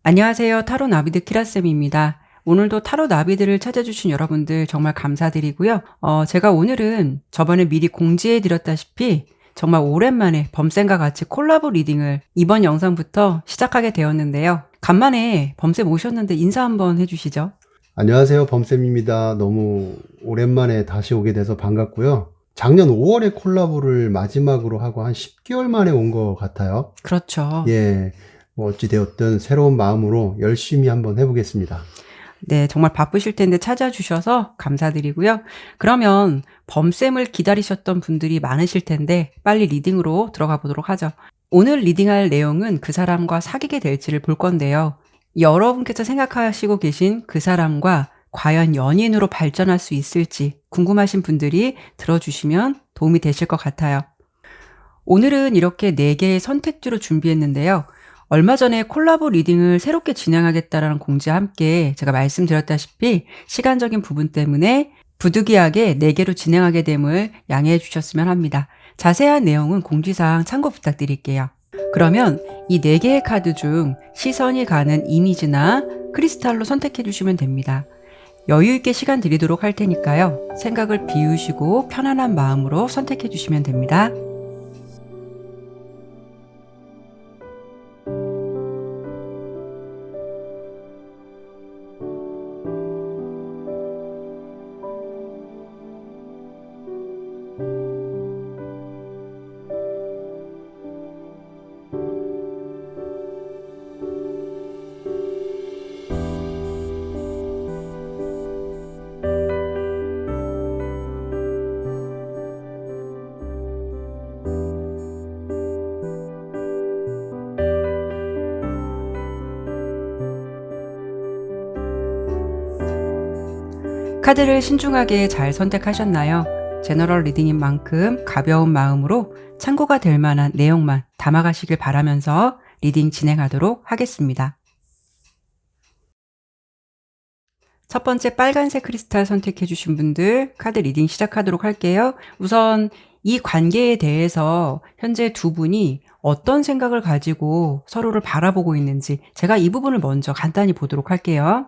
안녕하세요. 타로 나비드 키라쌤입니다. 오늘도 타로 나비들을 찾아주신 여러분들 정말 감사드리고요. 제가 오늘은 저번에 미리 공지해드렸다시피 정말 오랜만에 범쌤과 같이 콜라보 리딩을 이번 영상부터 시작하게 되었는데요. 간만에 범쌤 오셨는데 인사 한번 해주시죠. 안녕하세요. 범쌤입니다. 너무 오랜만에 다시 오게 돼서 반갑고요. 작년 5월에 콜라보를 마지막으로 하고 한 10개월 만에 온 것 같아요. 그렇죠. 예, 뭐 어찌되었든 새로운 마음으로 열심히 한번 해보겠습니다. 네, 정말 바쁘실 텐데 찾아주셔서 감사드리고요. 그러면 범쌤을 기다리셨던 분들이 많으실 텐데 빨리 리딩으로 들어가 보도록 하죠. 오늘 리딩할 내용은 그 사람과 사귀게 될지를 볼 건데요. 여러분께서 생각하시고 계신 그 사람과 과연 연인으로 발전할 수 있을지 궁금하신 분들이 들어주시면 도움이 되실 것 같아요. 오늘은 이렇게 4개의 선택지로 준비했는데요. 얼마 전에 콜라보 리딩을 새롭게 진행하겠다라는 공지와 함께 제가 말씀드렸다시피 시간적인 부분 때문에 부득이하게 4개로 진행하게 됨을 양해해 주셨으면 합니다. 자세한 내용은 공지사항 참고 부탁드릴게요. 그러면 이 4개의 카드 중 시선이 가는 이미지나 크리스탈로 선택해 주시면 됩니다. 여유 있게 시간 드리도록 할 테니까요. 생각을 비우시고 편안한 마음으로 선택해 주시면 됩니다. 카드를 신중하게 잘 선택하셨나요? 제너럴 리딩인 만큼 가벼운 마음으로 참고가 될 만한 내용만 담아가시길 바라면서 리딩 진행하도록 하겠습니다. 첫 번째 빨간색 크리스탈 선택해 주신 분들 카드 리딩 시작하도록 할게요. 우선 이 관계에 대해서 현재 두 분이 어떤 생각을 가지고 서로를 바라보고 있는지 제가 이 부분을 먼저 간단히 보도록 할게요.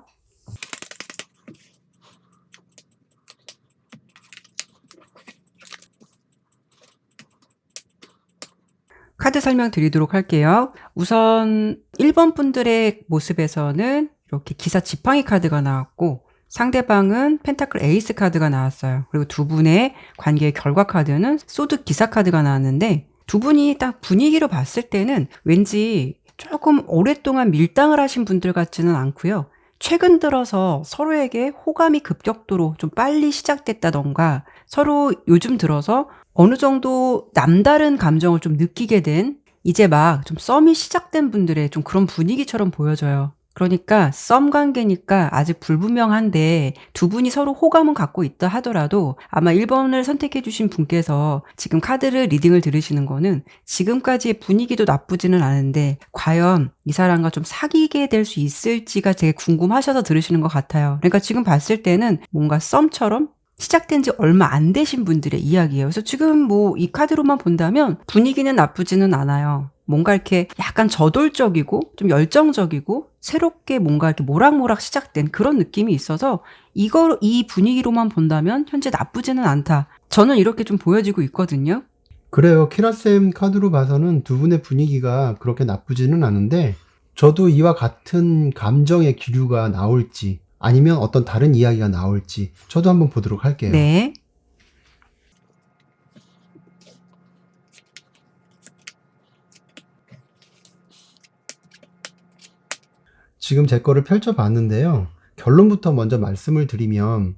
카드 설명 드리도록 할게요. 우선 1번 분들의 모습에서는 이렇게 기사 지팡이 카드가 나왔고 상대방은 펜타클 에이스 카드가 나왔어요. 그리고 두 분의 관계의 결과 카드는 소드 기사 카드가 나왔는데 두 분이 딱 분위기로 봤을 때는 왠지 조금 오랫동안 밀당을 하신 분들 같지는 않고요. 최근 들어서 서로에게 호감이 급격도로 좀 빨리 시작됐다던가 서로 요즘 들어서 어느 정도 남다른 감정을 좀 느끼게 된 이제 막 좀 썸이 시작된 분들의 좀 그런 분위기처럼 보여져요. 그러니까 썸 관계니까 아직 불분명한데 두 분이 서로 호감은 갖고 있다 하더라도 아마 1번을 선택해 주신 분께서 지금 카드를 리딩을 들으시는 거는 지금까지의 분위기도 나쁘지는 않은데 과연 이 사람과 좀 사귀게 될 수 있을지가 되게 궁금하셔서 들으시는 것 같아요. 그러니까 지금 봤을 때는 뭔가 썸처럼 시작된 지 얼마 안 되신 분들의 이야기예요. 그래서 지금 뭐 이 카드로만 본다면 분위기는 나쁘지는 않아요. 뭔가 이렇게 약간 저돌적이고 좀 열정적이고 새롭게 뭔가 이렇게 모락모락 시작된 그런 느낌이 있어서 이 분위기로만 본다면 현재 나쁘지는 않다. 저는 이렇게 좀 보여지고 있거든요. 그래요. 키라쌤 카드로 봐서는 두 분의 분위기가 그렇게 나쁘지는 않은데, 저도 이와 같은 감정의 기류가 나올지, 아니면 어떤 다른 이야기가 나올지, 저도 한번 보도록 할게요. 네. 지금 제 거를 펼쳐봤는데요. 결론부터 먼저 말씀을 드리면,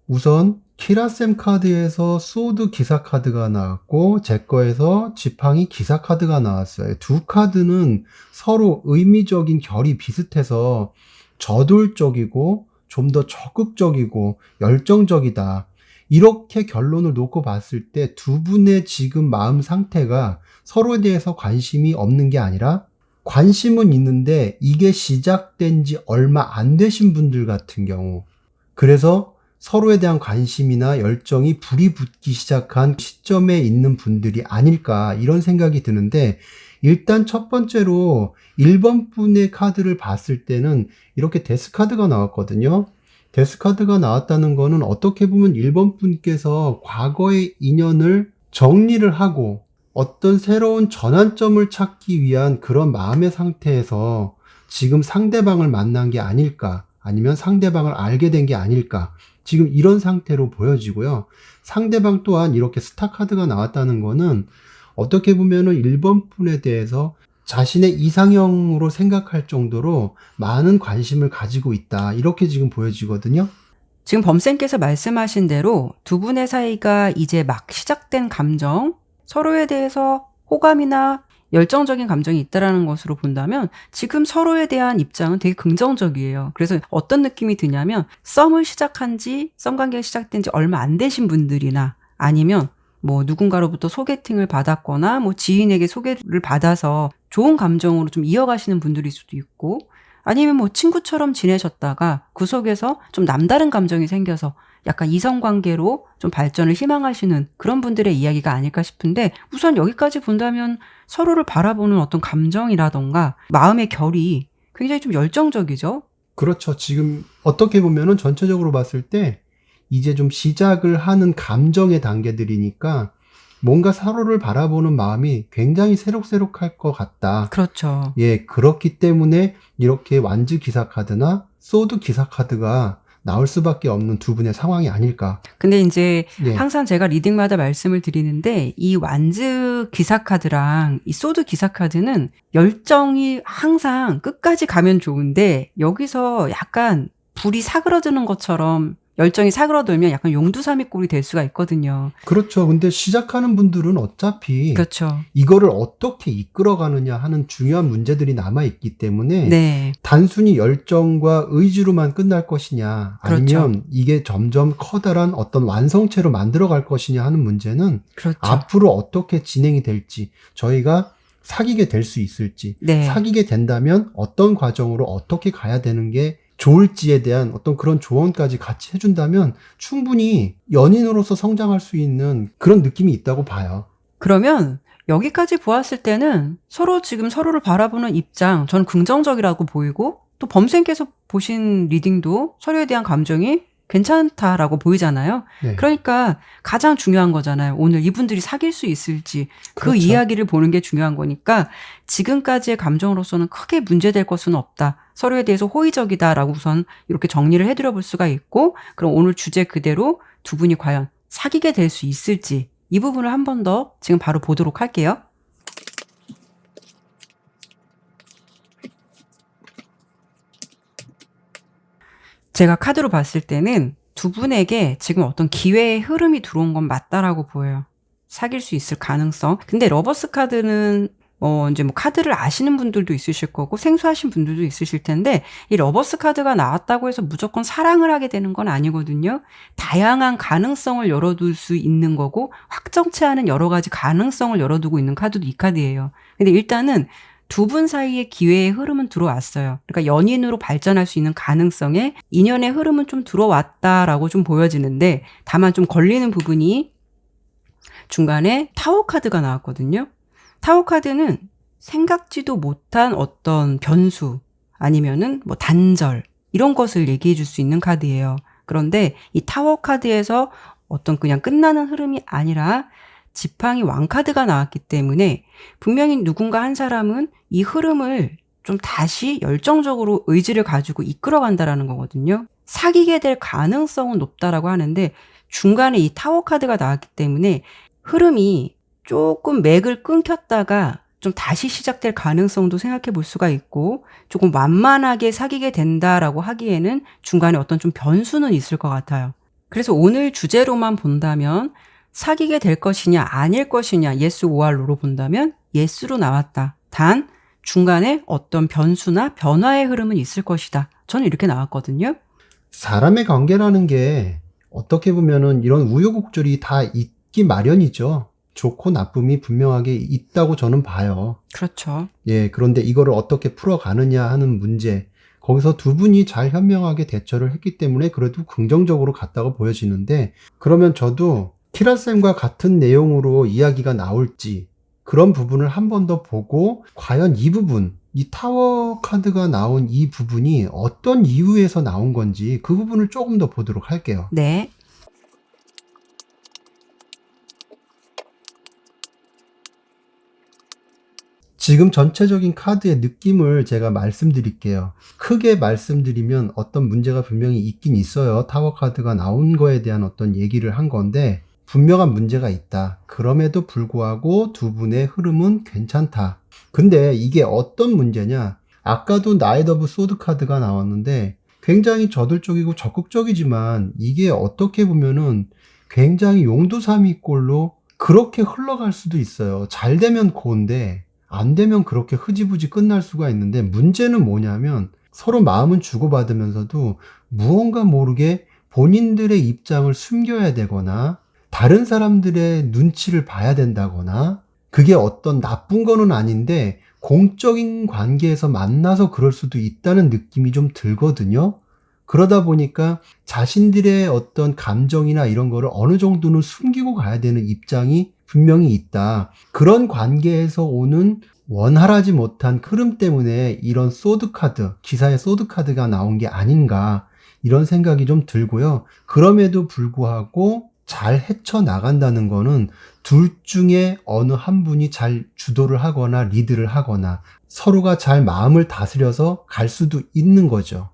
우선 키라쌤 카드에서 소드 기사 카드가 나왔고 제 거에서 지팡이 기사 카드가 나왔어요. 두 카드는 서로 의미적인 결이 비슷해서 저돌적이고 좀 더 적극적이고 열정적이다. 이렇게 결론을 놓고 봤을 때 두 분의 지금 마음 상태가 서로에 대해서 관심이 없는 게 아니라 관심은 있는데 이게 시작된 지 얼마 안 되신 분들 같은 경우, 그래서 서로에 대한 관심이나 열정이 불이 붙기 시작한 시점에 있는 분들이 아닐까, 이런 생각이 드는데, 일단 첫 번째로 1번 분의 카드를 봤을 때는 이렇게 데스카드가 나왔거든요. 데스카드가 나왔다는 거는 어떻게 보면 1번 분께서 과거의 인연을 정리를 하고 어떤 새로운 전환점을 찾기 위한 그런 마음의 상태에서 지금 상대방을 만난 게 아닐까, 아니면 상대방을 알게 된 게 아닐까, 지금 이런 상태로 보여지고요. 상대방 또한 이렇게 스타 카드가 나왔다는 거는 어떻게 보면은 1번 분에 대해서 자신의 이상형으로 생각할 정도로 많은 관심을 가지고 있다. 이렇게 지금 보여지거든요. 지금 범쌤께서 말씀하신 대로 두 분의 사이가 이제 막 시작된 감정, 서로에 대해서 호감이나 열정적인 감정이 있다라는 것으로 본다면 지금 서로에 대한 입장은 되게 긍정적이에요. 그래서 어떤 느낌이 드냐면 썸을 시작한 지, 썸 관계가 시작된 지 얼마 안 되신 분들이나 아니면 뭐 누군가로부터 소개팅을 받았거나 뭐 지인에게 소개를 받아서 좋은 감정으로 좀 이어가시는 분들일 수도 있고, 아니면 뭐 친구처럼 지내셨다가 그 속에서 좀 남다른 감정이 생겨서 약간 이성관계로 좀 발전을 희망하시는 그런 분들의 이야기가 아닐까 싶은데, 우선 여기까지 본다면 서로를 바라보는 어떤 감정이라던가 마음의 결이 굉장히 좀 열정적이죠. 그렇죠. 지금 어떻게 보면은 전체적으로 봤을 때 이제 좀 시작을 하는 감정의 단계들이니까 뭔가 서로를 바라보는 마음이 굉장히 새록새록할 것 같다. 그렇죠. 예, 그렇기 때문에 이렇게 완즈 기사 카드나 소드 기사 카드가 나올 수밖에 없는 두 분의 상황이 아닐까. 근데 이제 예, 항상 제가 리딩마다 말씀을 드리는데 이 완즈 기사 카드랑 이 소드 기사 카드는 열정이 항상 끝까지 가면 좋은데 여기서 약간 불이 사그러드는 것처럼 열정이 사그러들면 약간 용두사미꼴이 될 수가 있거든요. 그렇죠. 근데 시작하는 분들은 어차피 그렇죠. 이거를 어떻게 이끌어가느냐 하는 중요한 문제들이 남아있기 때문에 네. 단순히 열정과 의지로만 끝날 것이냐, 그렇죠. 아니면 이게 점점 커다란 어떤 완성체로 만들어갈 것이냐 하는 문제는 그렇죠. 앞으로 어떻게 진행이 될지, 저희가 사귀게 될 수 있을지, 네. 사귀게 된다면 어떤 과정으로 어떻게 가야 되는 게 좋을지에 대한 어떤 그런 조언까지 같이 해준다면 충분히 연인으로서 성장할 수 있는 그런 느낌이 있다고 봐요. 그러면 여기까지 보았을 때는 서로 지금 서로를 바라보는 입장, 저는 긍정적이라고 보이고, 또 범쌤께서 보신 리딩도 서로에 대한 감정이 괜찮다라고 보이잖아요. 네. 그러니까 가장 중요한 거잖아요. 오늘 이분들이 사귈 수 있을지 그 그렇죠. 이야기를 보는 게 중요한 거니까 지금까지의 감정으로서는 크게 문제될 것은 없다. 서로에 대해서 호의적이다라고 우선 이렇게 정리를 해드려 볼 수가 있고, 그럼 오늘 주제 그대로 두 분이 과연 사귀게 될 수 있을지 이 부분을 한 번 더 지금 바로 보도록 할게요. 제가 카드로 봤을 때는 두 분에게 지금 어떤 기회의 흐름이 들어온 건 맞다라고 보여요. 사귈 수 있을 가능성. 근데 러버스 카드는 이제 뭐 카드를 아시는 분들도 있으실 거고 생소하신 분들도 있으실 텐데, 이 러버스 카드가 나왔다고 해서 무조건 사랑을 하게 되는 건 아니거든요. 다양한 가능성을 열어둘 수 있는 거고 확정치 않은 여러 가지 가능성을 열어두고 있는 카드도 이 카드예요. 근데 일단은 두 분 사이에 기회의 흐름은 들어왔어요. 그러니까 연인으로 발전할 수 있는 가능성에 인연의 흐름은 좀 들어왔다라고 좀 보여지는데, 다만 좀 걸리는 부분이 중간에 타워 카드가 나왔거든요. 타워 카드는 생각지도 못한 어떤 변수 아니면은 뭐 단절 이런 것을 얘기해 줄 수 있는 카드예요. 그런데 이 타워 카드에서 어떤 그냥 끝나는 흐름이 아니라 지팡이 왕카드가 나왔기 때문에 분명히 누군가 한 사람은 이 흐름을 좀 다시 열정적으로 의지를 가지고 이끌어간다라는 거거든요. 사귀게 될 가능성은 높다라고 하는데 중간에 이 타워 카드가 나왔기 때문에 흐름이 조금 맥을 끊겼다가 좀 다시 시작될 가능성도 생각해 볼 수가 있고, 조금 완만하게 사귀게 된다라고 하기에는 중간에 어떤 좀 변수는 있을 것 같아요. 그래서 오늘 주제로만 본다면 사귀게 될 것이냐 아닐 것이냐 yes or no로 본다면 yes로 나왔다. 단 중간에 어떤 변수나 변화의 흐름은 있을 것이다. 저는 이렇게 나왔거든요. 사람의 관계라는 게 어떻게 보면은 이런 우여곡절이 다 있기 마련이죠. 좋고 나쁨이 분명하게 있다고 저는 봐요. 그렇죠. 예, 그런데 이거를 어떻게 풀어가느냐 하는 문제, 거기서 두 분이 잘 현명하게 대처를 했기 때문에 그래도 긍정적으로 갔다고 보여지는데, 그러면 저도 키라쌤과 같은 내용으로 이야기가 나올지, 그런 부분을 한 번 더 보고 과연 이 부분, 이 타워 카드가 나온 이 부분이 어떤 이유에서 나온 건지 그 부분을 조금 더 보도록 할게요. 네. 지금 전체적인 카드의 느낌을 제가 말씀드릴게요. 크게 말씀드리면 어떤 문제가 분명히 있긴 있어요. 타워 카드가 나온 거에 대한 어떤 얘기를 한 건데 분명한 문제가 있다. 그럼에도 불구하고 두 분의 흐름은 괜찮다. 근데 이게 어떤 문제냐? 아까도 나이트 오브 소드 카드가 나왔는데 굉장히 저돌적이고 적극적이지만 이게 어떻게 보면은 굉장히 용두사미꼴로 그렇게 흘러갈 수도 있어요. 잘 되면 고인데 안 되면 그렇게 흐지부지 끝날 수가 있는데 문제는 뭐냐면 서로 마음은 주고받으면서도 무언가 모르게 본인들의 입장을 숨겨야 되거나 다른 사람들의 눈치를 봐야 된다거나 그게 어떤 나쁜 거는 아닌데 공적인 관계에서 만나서 그럴 수도 있다는 느낌이 좀 들거든요. 그러다 보니까 자신들의 어떤 감정이나 이런 거를 어느 정도는 숨기고 가야 되는 입장이 분명히 있다. 그런 관계에서 오는 원활하지 못한 흐름 때문에 이런 소드 카드, 기사의 소드 카드가 나온 게 아닌가 이런 생각이 좀 들고요. 그럼에도 불구하고 잘 헤쳐나간다는 거는 둘 중에 어느 한 분이 잘 주도를 하거나 리드를 하거나 서로가 잘 마음을 다스려서 갈 수도 있는 거죠.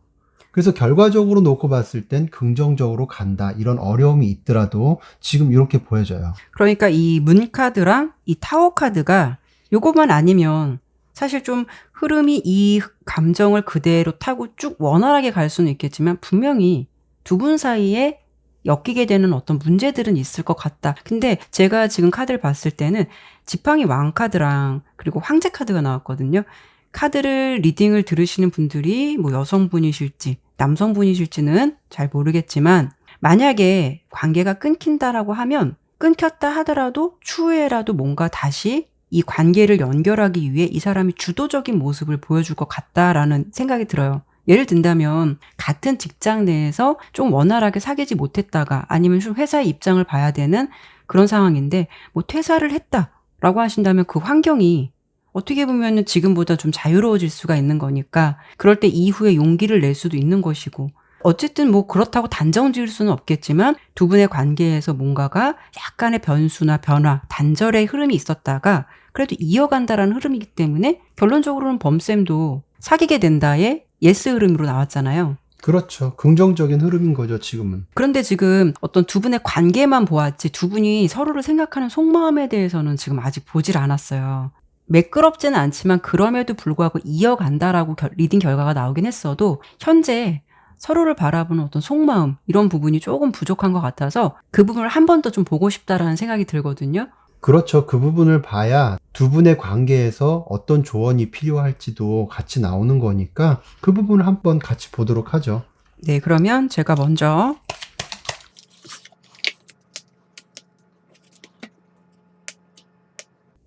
그래서 결과적으로 놓고 봤을 땐 긍정적으로 간다. 이런 어려움이 있더라도 지금 이렇게 보여져요. 그러니까 이 문 카드랑 이 타워 카드가 요것만 아니면 사실 좀 흐름이 이 감정을 그대로 타고 쭉 원활하게 갈 수는 있겠지만 분명히 두 분 사이에 엮이게 되는 어떤 문제들은 있을 것 같다. 근데 제가 지금 카드를 봤을 때는 지팡이 왕 카드랑 그리고 황제 카드가 나왔거든요. 카드를 리딩을 들으시는 분들이 뭐 여성분이실지 남성분이실지는 잘 모르겠지만 만약에 관계가 끊긴다라고 하면 끊겼다 하더라도 추후에라도 뭔가 다시 이 관계를 연결하기 위해 이 사람이 주도적인 모습을 보여줄 것 같다라는 생각이 들어요. 예를 든다면 같은 직장 내에서 좀 원활하게 사귀지 못했다가 아니면 좀 회사의 입장을 봐야 되는 그런 상황인데 뭐 퇴사를 했다라고 하신다면 그 환경이 어떻게 보면 지금보다 좀 자유로워질 수가 있는 거니까 그럴 때 이후에 용기를 낼 수도 있는 것이고 어쨌든 뭐 그렇다고 단정 지을 수는 없겠지만 두 분의 관계에서 뭔가가 약간의 변수나 변화, 단절의 흐름이 있었다가 그래도 이어간다라는 흐름이기 때문에 결론적으로는 범쌤도 사귀게 된다의 예스 흐름으로 나왔잖아요. 그렇죠. 긍정적인 흐름인 거죠, 지금은. 그런데 지금 어떤 두 분의 관계만 보았지 두 분이 서로를 생각하는 속마음에 대해서는 지금 아직 보질 않았어요. 매끄럽지는 않지만 그럼에도 불구하고 이어간다라고 리딩 결과가 나오긴 했어도 현재 서로를 바라보는 어떤 속마음 이런 부분이 조금 부족한 것 같아서 그 부분을 한 번 더 좀 보고 싶다라는 생각이 들거든요. 그렇죠. 그 부분을 봐야 두 분의 관계에서 어떤 조언이 필요할지도 같이 나오는 거니까 그 부분을 한번 같이 보도록 하죠. 네, 그러면 제가 먼저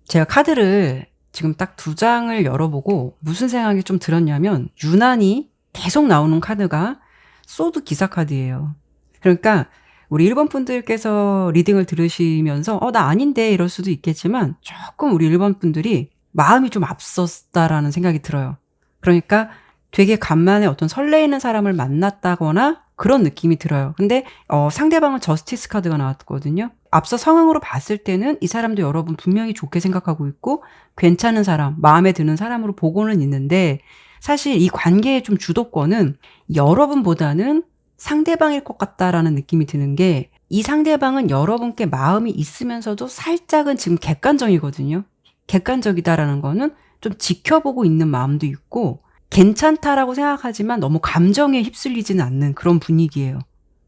제가 카드를 지금 딱 두 장을 열어보고 무슨 생각이 좀 들었냐면 유난히 계속 나오는 카드가 소드 기사 카드예요. 그러니까 우리 1번 분들께서 리딩을 들으시면서 나 아닌데 이럴 수도 있겠지만 조금 우리 1번 분들이 마음이 좀 앞섰다라는 생각이 들어요. 그러니까 되게 간만에 어떤 설레이는 사람을 만났다거나 그런 느낌이 들어요. 근데 상대방은 저스티스 카드가 나왔거든요. 앞서 상황으로 봤을 때는 이 사람도 여러분 분명히 좋게 생각하고 있고 괜찮은 사람, 마음에 드는 사람으로 보고는 있는데 사실 이 관계의 좀 주도권은 여러분보다는 상대방일 것 같다라는 느낌이 드는 게 이 상대방은 여러분께 마음이 있으면서도 살짝은 지금 객관적이거든요. 객관적이다라는 거는 좀 지켜보고 있는 마음도 있고 괜찮다라고 생각하지만 너무 감정에 휩쓸리지는 않는 그런 분위기예요.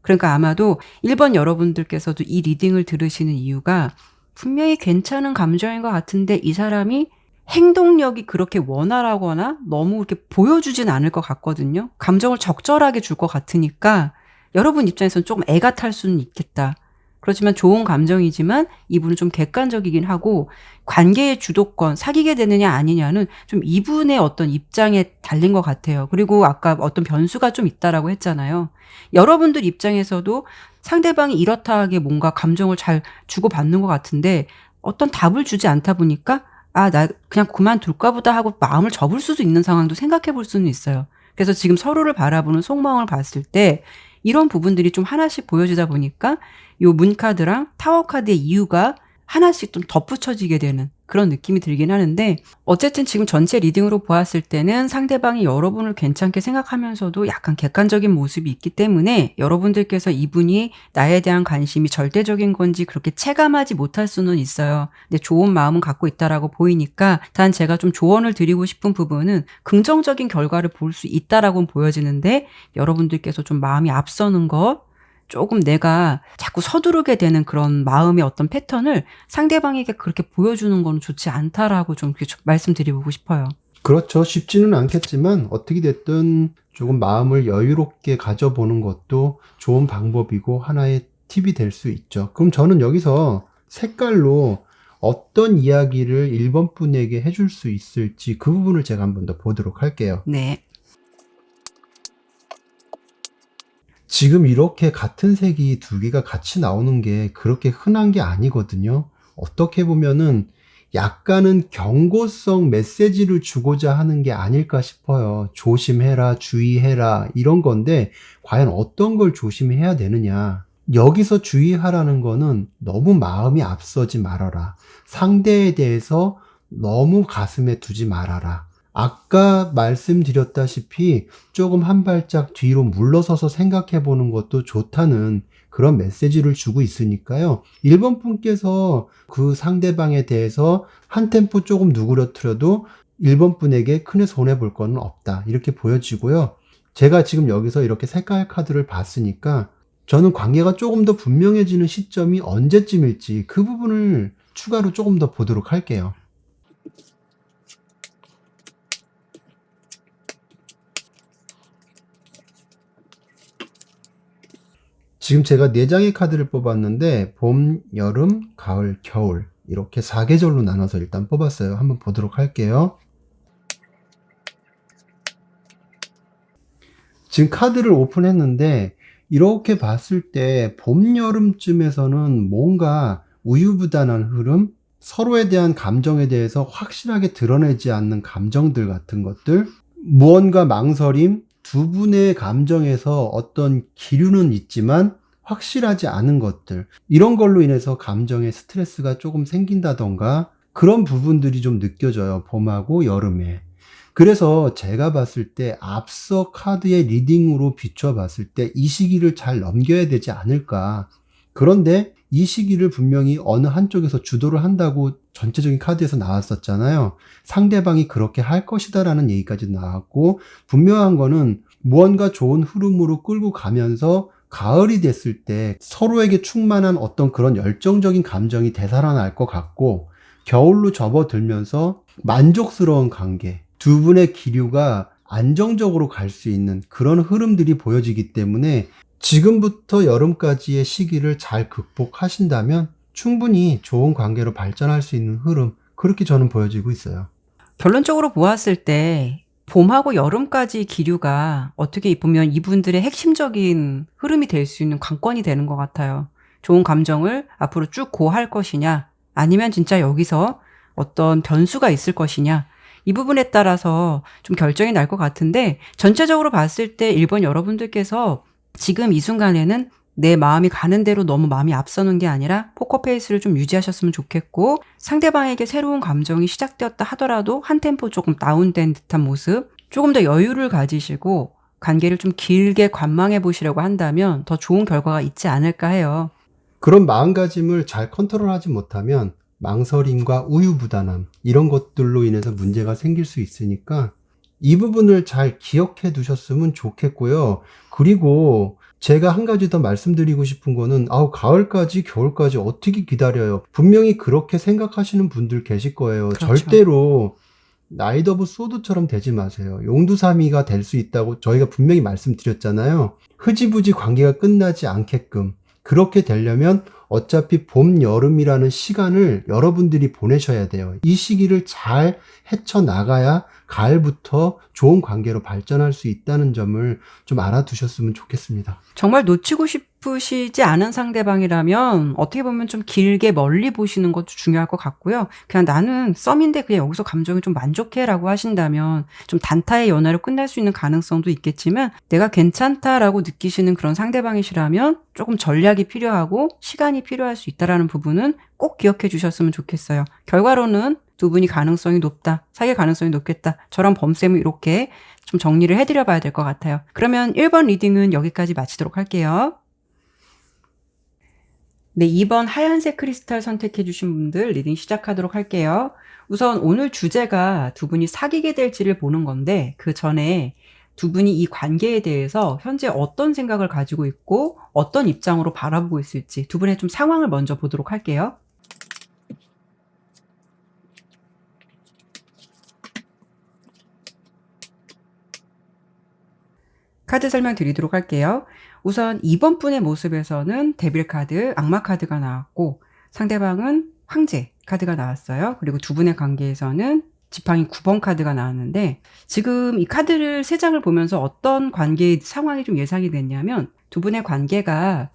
그러니까 아마도 1번 여러분들께서도 이 리딩을 들으시는 이유가 분명히 괜찮은 감정인 것 같은데 이 사람이 행동력이 그렇게 원활하거나 너무 이렇게 보여주진 않을 것 같거든요. 감정을 적절하게 줄 것 같으니까 여러분 입장에서는 조금 애가 탈 수는 있겠다. 그렇지만 좋은 감정이지만 이분은 좀 객관적이긴 하고 관계의 주도권, 사귀게 되느냐 아니냐는 좀 이분의 어떤 입장에 달린 것 같아요. 그리고 아까 어떤 변수가 좀 있다라고 했잖아요. 여러분들 입장에서도 상대방이 이렇다 하게 뭔가 감정을 잘 주고받는 것 같은데 어떤 답을 주지 않다 보니까 아, 나 그냥 그만둘까 보다 하고 마음을 접을 수도 있는 상황도 생각해 볼 수는 있어요. 그래서 지금 서로를 바라보는 속마음을 봤을 때 이런 부분들이 좀 하나씩 보여지다 보니까 요 문카드랑 타워카드의 이유가 하나씩 좀 덧붙여지게 되는 그런 느낌이 들긴 하는데, 어쨌든 지금 전체 리딩으로 보았을 때는 상대방이 여러분을 괜찮게 생각하면서도 약간 객관적인 모습이 있기 때문에 여러분들께서 이분이 나에 대한 관심이 절대적인 건지 그렇게 체감하지 못할 수는 있어요. 근데 좋은 마음은 갖고 있다라고 보이니까, 단 제가 좀 조언을 드리고 싶은 부분은 긍정적인 결과를 볼 수 있다라고는 보여지는데, 여러분들께서 좀 마음이 앞서는 것, 조금 내가 자꾸 서두르게 되는 그런 마음의 어떤 패턴을 상대방에게 그렇게 보여주는 건 좋지 않다라고 좀 이렇게 말씀드리고 싶어요. 그렇죠. 쉽지는 않겠지만 어떻게 됐든 조금 마음을 여유롭게 가져보는 것도 좋은 방법이고 하나의 팁이 될 수 있죠. 그럼 저는 여기서 색깔로 어떤 이야기를 1번 분에게 해줄 수 있을지 그 부분을 제가 한 번 더 보도록 할게요. 네. 지금 이렇게 같은 색이 두 개가 같이 나오는 게 그렇게 흔한 게 아니거든요. 어떻게 보면은 약간은 경고성 메시지를 주고자 하는 게 아닐까 싶어요. 조심해라, 주의해라, 이런 건데, 과연 어떤 걸 조심해야 되느냐. 여기서 주의하라는 거는 너무 마음이 앞서지 말아라. 상대에 대해서 너무 가슴에 두지 말아라. 아까 말씀드렸다시피 조금 한 발짝 뒤로 물러서서 생각해 보는 것도 좋다는 그런 메시지를 주고 있으니까요. 1번 분께서 그 상대방에 대해서 한 템포 조금 누그러뜨려도 1번 분에게 큰 손해 볼 거는 없다. 이렇게 보여지고요. 제가 지금 여기서 이렇게 색깔 카드를 봤으니까 저는 관계가 조금 더 분명해지는 시점이 언제쯤일지 그 부분을 추가로 조금 더 보도록 할게요. 지금 제가 4장의 카드를 뽑았는데 봄, 여름, 가을, 겨울 이렇게 4계절로 나눠서 일단 뽑았어요. 한번 보도록 할게요. 지금 카드를 오픈했는데 이렇게 봤을 때 봄, 여름쯤에서는 뭔가 우유부단한 흐름, 서로에 대한 감정에 대해서 확실하게 드러내지 않는 감정들 같은 것들, 무언가 망설임, 두 분의 감정에서 어떤 기류는 있지만 확실하지 않은 것들, 이런 걸로 인해서 감정에 스트레스가 조금 생긴다던가 그런 부분들이 좀 느껴져요. 봄하고 여름에. 그래서 제가 봤을 때 앞서 카드의 리딩으로 비춰봤을 때 이 시기를 잘 넘겨야 되지 않을까. 그런데 이 시기를 분명히 어느 한쪽에서 주도를 한다고 전체적인 카드에서 나왔었잖아요. 상대방이 그렇게 할 것이다라는 얘기까지 나왔고, 분명한 거는 무언가 좋은 흐름으로 끌고 가면서 가을이 됐을 때 서로에게 충만한 어떤 그런 열정적인 감정이 되살아날 것 같고, 겨울로 접어들면서 만족스러운 관계, 두 분의 기류가 안정적으로 갈 수 있는 그런 흐름들이 보여지기 때문에 지금부터 여름까지의 시기를 잘 극복하신다면 충분히 좋은 관계로 발전할 수 있는 흐름, 그렇게 저는 보여지고 있어요. 결론적으로 보았을 때 봄하고 여름까지 기류가 어떻게 보면 이분들의 핵심적인 흐름이 될 수 있는 관건이 되는 것 같아요. 좋은 감정을 앞으로 쭉 고할 것이냐, 아니면 진짜 여기서 어떤 변수가 있을 것이냐, 이 부분에 따라서 좀 결정이 날 것 같은데, 전체적으로 봤을 때 1번 여러분들께서 지금 이 순간에는 내 마음이 가는 대로 너무 마음이 앞서는 게 아니라 포커페이스를 좀 유지하셨으면 좋겠고, 상대방에게 새로운 감정이 시작되었다 하더라도 한 템포 조금 다운된 듯한 모습, 조금 더 여유를 가지시고 관계를 좀 길게 관망해 보시려고 한다면 더 좋은 결과가 있지 않을까 해요. 그런 마음가짐을 잘 컨트롤하지 못하면 망설임과 우유부단함, 이런 것들로 인해서 문제가 생길 수 있으니까 이 부분을 잘 기억해 두셨으면 좋겠고요. 그리고 제가 한 가지 더 말씀드리고 싶은 거는, 가을까지, 겨울까지 어떻게 기다려요? 분명히 그렇게 생각하시는 분들 계실 거예요. 그렇죠. 절대로 나이트 오브 소드처럼 되지 마세요. 용두사미가 될 수 있다고 저희가 분명히 말씀드렸잖아요. 흐지부지 관계가 끝나지 않게끔. 그렇게 되려면 어차피 봄, 여름이라는 시간을 여러분들이 보내셔야 돼요. 이 시기를 잘 헤쳐나가야 가을부터 좋은 관계로 발전할 수 있다는 점을 좀 알아두셨으면 좋겠습니다. 정말 놓치고 싶으시지 않은 상대방이라면 어떻게 보면 좀 길게 멀리 보시는 것도 중요할 것 같고요. 그냥 나는 썸인데 그냥 여기서 감정이 좀 만족해라고 하신다면 좀 단타의 연애로 끝날 수 있는 가능성도 있겠지만, 내가 괜찮다라고 느끼시는 그런 상대방이시라면 조금 전략이 필요하고 시간이 필요할 수 있다라는 부분은 꼭 기억해 주셨으면 좋겠어요. 결과로는 두 분이 가능성이 높다, 사귈 가능성이 높겠다, 저랑 범쌤은 이렇게 좀 정리를 해드려 봐야 될 것 같아요. 그러면 1번 리딩은 여기까지 마치도록 할게요. 네, 2번 하얀색 크리스탈 선택해 주신 분들 리딩 시작하도록 할게요. 우선 오늘 주제가 두 분이 사귀게 될지를 보는 건데, 그 전에 두 분이 이 관계에 대해서 현재 어떤 생각을 가지고 있고 어떤 입장으로 바라보고 있을지 두 분의 좀 상황을 먼저 보도록 할게요. 카드 설명 드리도록 할게요. 우선 2번 분의 모습에서는 데빌 카드, 악마 카드가 나왔고, 상대방은 황제 카드가 나왔어요. 그리고 두 분의 관계에서는 지팡이 9번 카드가 나왔는데, 지금 이 카드를 3장을 보면서 어떤 관계의 상황이 좀 예상이 됐냐면, 두 분의 관계가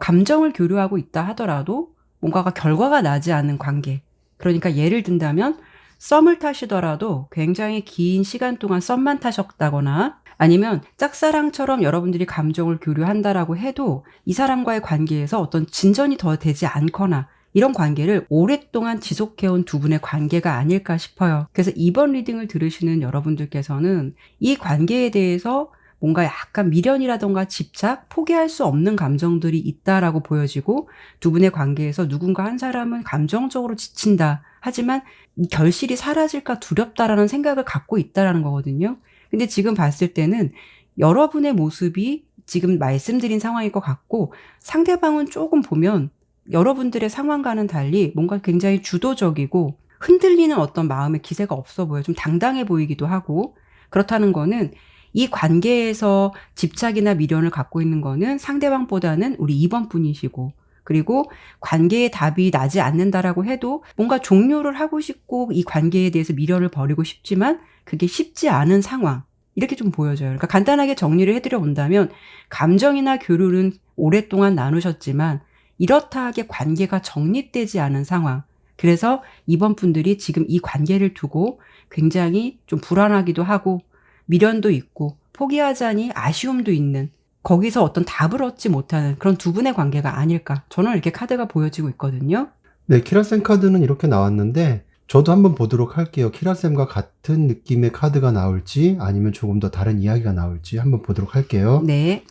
감정을 교류하고 있다 하더라도 뭔가가 결과가 나지 않는 관계. 그러니까 예를 든다면 썸을 타시더라도 굉장히 긴 시간 동안 썸만 타셨다거나, 아니면 짝사랑처럼 여러분들이 감정을 교류한다라고 해도 이 사람과의 관계에서 어떤 진전이 더 되지 않거나, 이런 관계를 오랫동안 지속해온 두 분의 관계가 아닐까 싶어요. 그래서 이번 리딩을 들으시는 여러분들께서는 이 관계에 대해서 뭔가 약간 미련이라던가 집착, 포기할 수 없는 감정들이 있다라고 보여지고, 두 분의 관계에서 누군가 한 사람은 감정적으로 지친다, 하지만 이 결실이 사라질까 두렵다라는 생각을 갖고 있다라는 거거든요. 근데 지금 봤을 때는 여러분의 모습이 지금 말씀드린 상황일 것 같고, 상대방은 조금 보면 여러분들의 상황과는 달리 뭔가 굉장히 주도적이고 흔들리는 어떤 마음의 기세가 없어 보여요. 좀 당당해 보이기도 하고. 그렇다는 거는 이 관계에서 집착이나 미련을 갖고 있는 거는 상대방보다는 우리 2번 분이시고, 그리고 관계의 답이 나지 않는다라고 해도 뭔가 종료를 하고 싶고 이 관계에 대해서 미련을 버리고 싶지만 그게 쉽지 않은 상황, 이렇게 좀 보여져요. 그러니까 간단하게 정리를 해드려 본다면, 감정이나 교류는 오랫동안 나누셨지만 이렇다 하게 관계가 정립되지 않은 상황. 그래서 이번 분들이 지금 이 관계를 두고 굉장히 좀 불안하기도 하고 미련도 있고 포기하자니 아쉬움도 있는, 거기서 어떤 답을 얻지 못하는 그런 두 분의 관계가 아닐까, 저는 이렇게 카드가 보여지고 있거든요. 네, 키라쌤 카드는 이렇게 나왔는데 저도 한번 보도록 할게요. 키라쌤과 같은 느낌의 카드가 나올지 아니면 조금 더 다른 이야기가 나올지 한번 보도록 할게요. 네.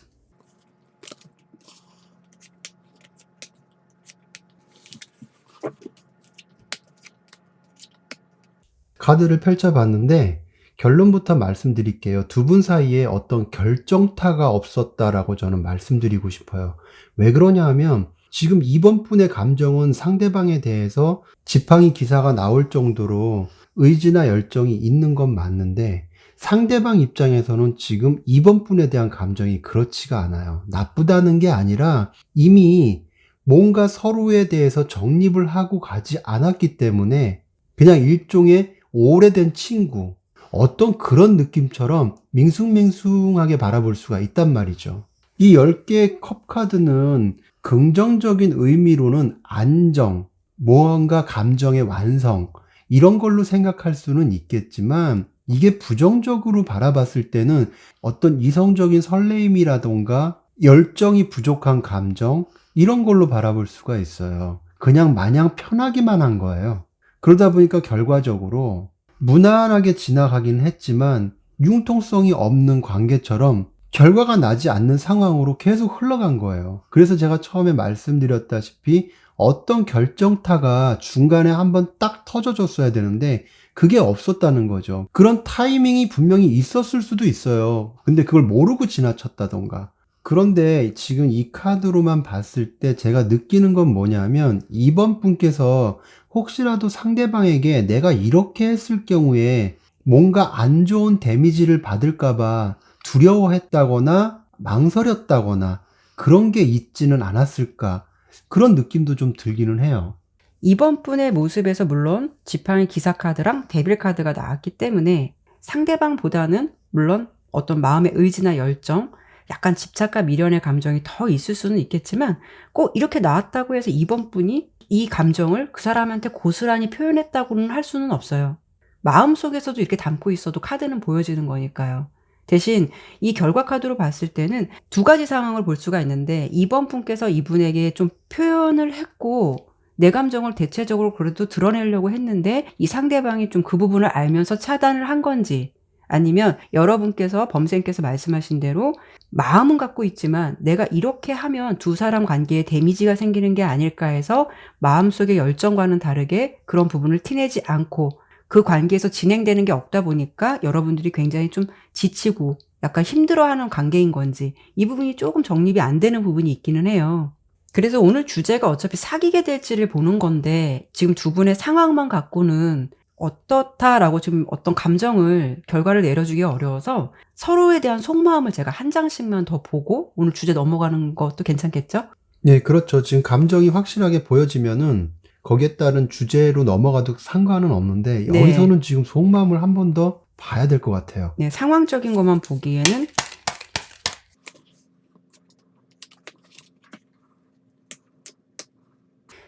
카드를 펼쳐봤는데 결론부터 말씀드릴게요. 두 분 사이에 어떤 결정타가 없었다라고 저는 말씀드리고 싶어요. 왜 그러냐 하면 지금 이번 분의 감정은 상대방에 대해서 지팡이 기사가 나올 정도로 의지나 열정이 있는 건 맞는데, 상대방 입장에서는 지금 이번 분에 대한 감정이 그렇지가 않아요. 나쁘다는 게 아니라 이미 뭔가 서로에 대해서 정립을 하고 가지 않았기 때문에 그냥 일종의 오래된 친구, 어떤 그런 느낌처럼 밍숭맹숭하게 바라볼 수가 있단 말이죠. 이 10개의 컵 카드는 긍정적인 의미로는 안정, 무언가 감정의 완성, 이런 걸로 생각할 수는 있겠지만, 이게 부정적으로 바라봤을 때는 어떤 이성적인 설레임이라던가 열정이 부족한 감정, 이런 걸로 바라볼 수가 있어요. 그냥 마냥 편하기만 한 거예요. 그러다 보니까 결과적으로 무난하게 지나가긴 했지만 융통성이 없는 관계처럼 결과가 나지 않는 상황으로 계속 흘러간 거예요. 그래서 제가 처음에 말씀드렸다시피 어떤 결정타가 중간에 한번 딱 터져줬어야 되는데 그게 없었다는 거죠. 그런 타이밍이 분명히 있었을 수도 있어요. 근데 그걸 모르고 지나쳤다던가. 그런데 지금 이 카드로만 봤을 때 제가 느끼는 건 뭐냐면, 이번 분께서 혹시라도 상대방에게 내가 이렇게 했을 경우에 뭔가 안 좋은 데미지를 받을까봐 두려워했다거나 망설였다거나 그런 게 있지는 않았을까, 그런 느낌도 좀 들기는 해요. 이번 분의 모습에서 물론 지팡이 기사 카드랑 데빌 카드가 나왔기 때문에 상대방보다는 물론 어떤 마음의 의지나 열정, 약간 집착과 미련의 감정이 더 있을 수는 있겠지만 꼭 이렇게 나왔다고 해서 이번 분이 이 감정을 그 사람한테 고스란히 표현했다고는 할 수는 없어요. 마음속에서도 이렇게 담고 있어도 카드는 보여지는 거니까요. 대신 이 결과 카드로 봤을 때는 두 가지 상황을 볼 수가 있는데 이번 분께서 이분에게 좀 표현을 했고 내 감정을 대체적으로 그래도 드러내려고 했는데 이 상대방이 좀 그 부분을 알면서 차단을 한 건지 아니면 여러분께서 범생께서 말씀하신 대로 마음은 갖고 있지만 내가 이렇게 하면 두 사람 관계에 데미지가 생기는 게 아닐까 해서 마음속의 열정과는 다르게 그런 부분을 티내지 않고 그 관계에서 진행되는 게 없다 보니까 여러분들이 굉장히 좀 지치고 약간 힘들어하는 관계인 건지 이 부분이 조금 정립이 안 되는 부분이 있기는 해요. 그래서 오늘 주제가 어차피 사귀게 될지를 보는 건데 지금 두 분의 상황만 갖고는 어떻다라고 지금 어떤 감정을 결과를 내려주기 어려워서 서로에 대한 속마음을 제가 한 장씩만 더 보고 오늘 주제 넘어가는 것도 괜찮겠죠? 네, 그렇죠. 지금 감정이 확실하게 보여지면은 거기에 따른 주제로 넘어가도 상관은 없는데 네. 여기서는 지금 속마음을 한 번 더 봐야 될 것 같아요. 네, 상황적인 것만 보기에는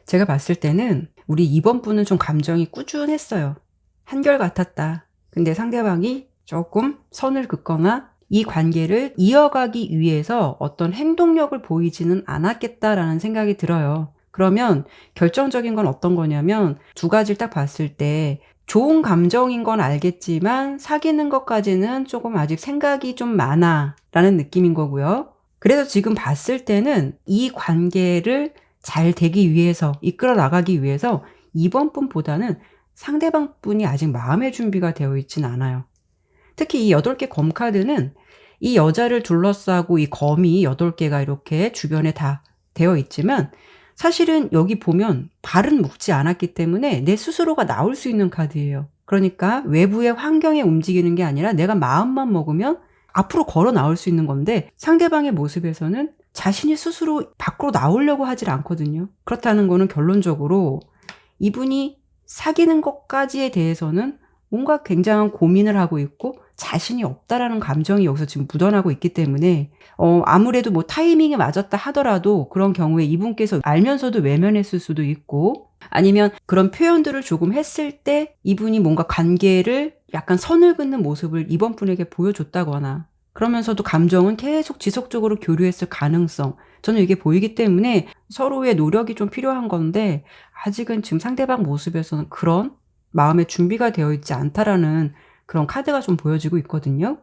제가 봤을 때는 우리 이번 분은 좀 감정이 꾸준했어요. 한결같았다. 근데 상대방이 조금 선을 긋거나 이 관계를 이어가기 위해서 어떤 행동력을 보이지는 않았겠다라는 생각이 들어요. 그러면 결정적인 건 어떤 거냐면 두 가지를 딱 봤을 때 좋은 감정인 건 알겠지만 사귀는 것까지는 조금 아직 생각이 좀 많아 라는 느낌인 거고요. 그래서 지금 봤을 때는 이 관계를 잘 되기 위해서 이끌어 나가기 위해서 이번 분보다는 상대방 분이 아직 마음의 준비가 되어 있진 않아요. 특히 이 8개 검 카드는 이 여자를 둘러싸고 이 검이 8개가 이렇게 주변에 다 되어 있지만 사실은 여기 보면 발은 묶지 않았기 때문에 내 스스로가 나올 수 있는 카드예요. 그러니까 외부의 환경에 움직이는 게 아니라 내가 마음만 먹으면 앞으로 걸어 나올 수 있는 건데 상대방의 모습에서는 자신이 스스로 밖으로 나오려고 하질 않거든요. 그렇다는 거는 결론적으로 이분이 사귀는 것까지에 대해서는 뭔가 굉장한 고민을 하고 있고 자신이 없다라는 감정이 여기서 지금 묻어나고 있기 때문에 아무래도 뭐 타이밍이 맞았다 하더라도 그런 경우에 이분께서 알면서도 외면했을 수도 있고 아니면 그런 표현들을 조금 했을 때 이분이 뭔가 관계를 약간 선을 긋는 모습을 이번 분에게 보여줬다거나 그러면서도 감정은 계속 지속적으로 교류했을 가능성 저는 이게 보이기 때문에 서로의 노력이 좀 필요한 건데 아직은 지금 상대방 모습에서는 그런 마음의 준비가 되어 있지 않다라는 그런 카드가 좀 보여지고 있거든요.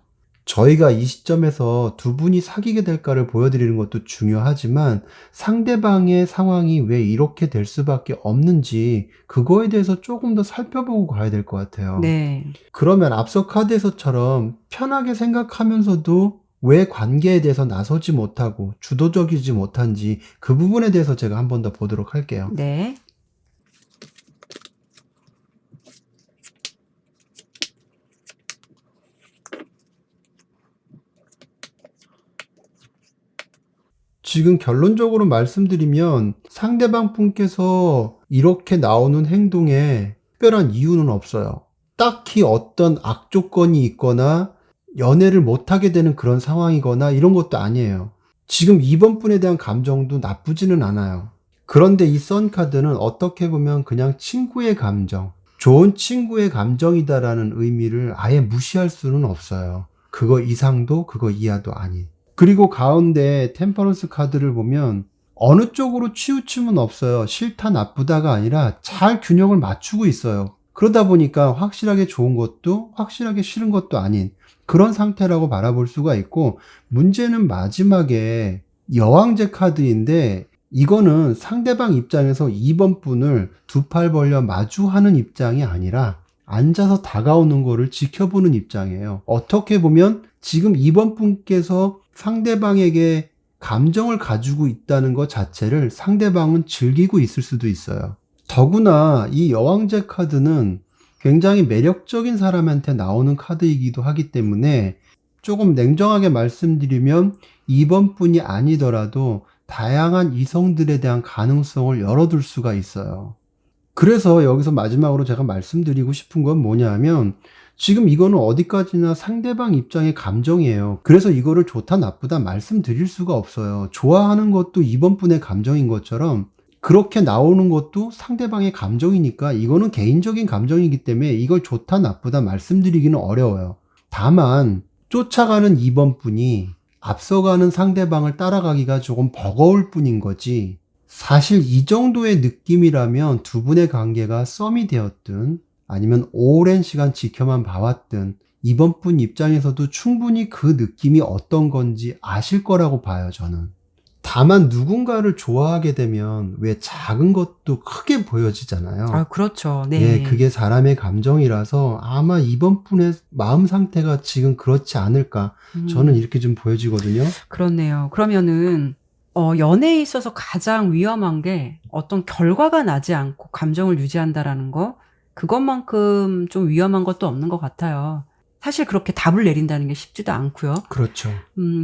저희가 이 시점에서 두 분이 사귀게 될까를 보여드리는 것도 중요하지만 상대방의 상황이 왜 이렇게 될 수밖에 없는지 그거에 대해서 조금 더 살펴보고 가야 될 것 같아요. 네. 그러면 앞서 카드에서처럼 편하게 생각하면서도 왜 관계에 대해서 나서지 못하고 주도적이지 못한지 그 부분에 대해서 제가 한 번 더 보도록 할게요. 네. 지금 결론적으로 말씀드리면 상대방 분께서 이렇게 나오는 행동에 특별한 이유는 없어요. 딱히 어떤 악조건이 있거나 연애를 못하게 되는 그런 상황이거나 이런 것도 아니에요. 지금 이번 분에 대한 감정도 나쁘지는 않아요. 그런데 이 썬카드는 어떻게 보면 그냥 친구의 감정, 좋은 친구의 감정이다라는 의미를 아예 무시할 수는 없어요. 그거 이상도 그거 이하도 아닌. 그리고 가운데 템퍼런스 카드를 보면 어느 쪽으로 치우침은 없어요. 싫다 나쁘다가 아니라 잘 균형을 맞추고 있어요. 그러다 보니까 확실하게 좋은 것도 확실하게 싫은 것도 아닌 그런 상태라고 바라볼 수가 있고 문제는 마지막에 여왕제 카드인데 이거는 상대방 입장에서 2번 분을 두 팔 벌려 마주하는 입장이 아니라 앉아서 다가오는 거를 지켜보는 입장이에요. 어떻게 보면 지금 2번 분께서 상대방에게 감정을 가지고 있다는 것 자체를 상대방은 즐기고 있을 수도 있어요. 더구나 이 여왕제 카드는 굉장히 매력적인 사람한테 나오는 카드이기도 하기 때문에 조금 냉정하게 말씀드리면 2번 분이 아니더라도 다양한 이성들에 대한 가능성을 열어둘 수가 있어요. 그래서 여기서 마지막으로 제가 말씀드리고 싶은 건 뭐냐면 지금 이거는 어디까지나 상대방 입장의 감정이에요. 그래서 이거를 좋다 나쁘다 말씀드릴 수가 없어요. 좋아하는 것도 이번 분의 감정인 것처럼 그렇게 나오는 것도 상대방의 감정이니까 이거는 개인적인 감정이기 때문에 이걸 좋다 나쁘다 말씀드리기는 어려워요. 다만 쫓아가는 이번 분이 앞서가는 상대방을 따라가기가 조금 버거울 뿐인 거지, 사실 이 정도의 느낌이라면 두 분의 관계가 썸이 되었든 아니면 오랜 시간 지켜만 봐왔든 이번 분 입장에서도 충분히 그 느낌이 어떤 건지 아실 거라고 봐요, 저는. 다만 누군가를 좋아하게 되면 왜 작은 것도 크게 보여지잖아요. 아, 그렇죠. 예, 네. 그게 사람의 감정이라서 아마 이번 분의 마음 상태가 지금 그렇지 않을까, 저는 이렇게 좀 보여지거든요. 그렇네요. 그러면은 연애에 있어서 가장 위험한 게 어떤 결과가 나지 않고 감정을 유지한다라는 거, 그것만큼 좀 위험한 것도 없는 것 같아요. 사실 그렇게 답을 내린다는 게 쉽지도 않고요. 그렇죠.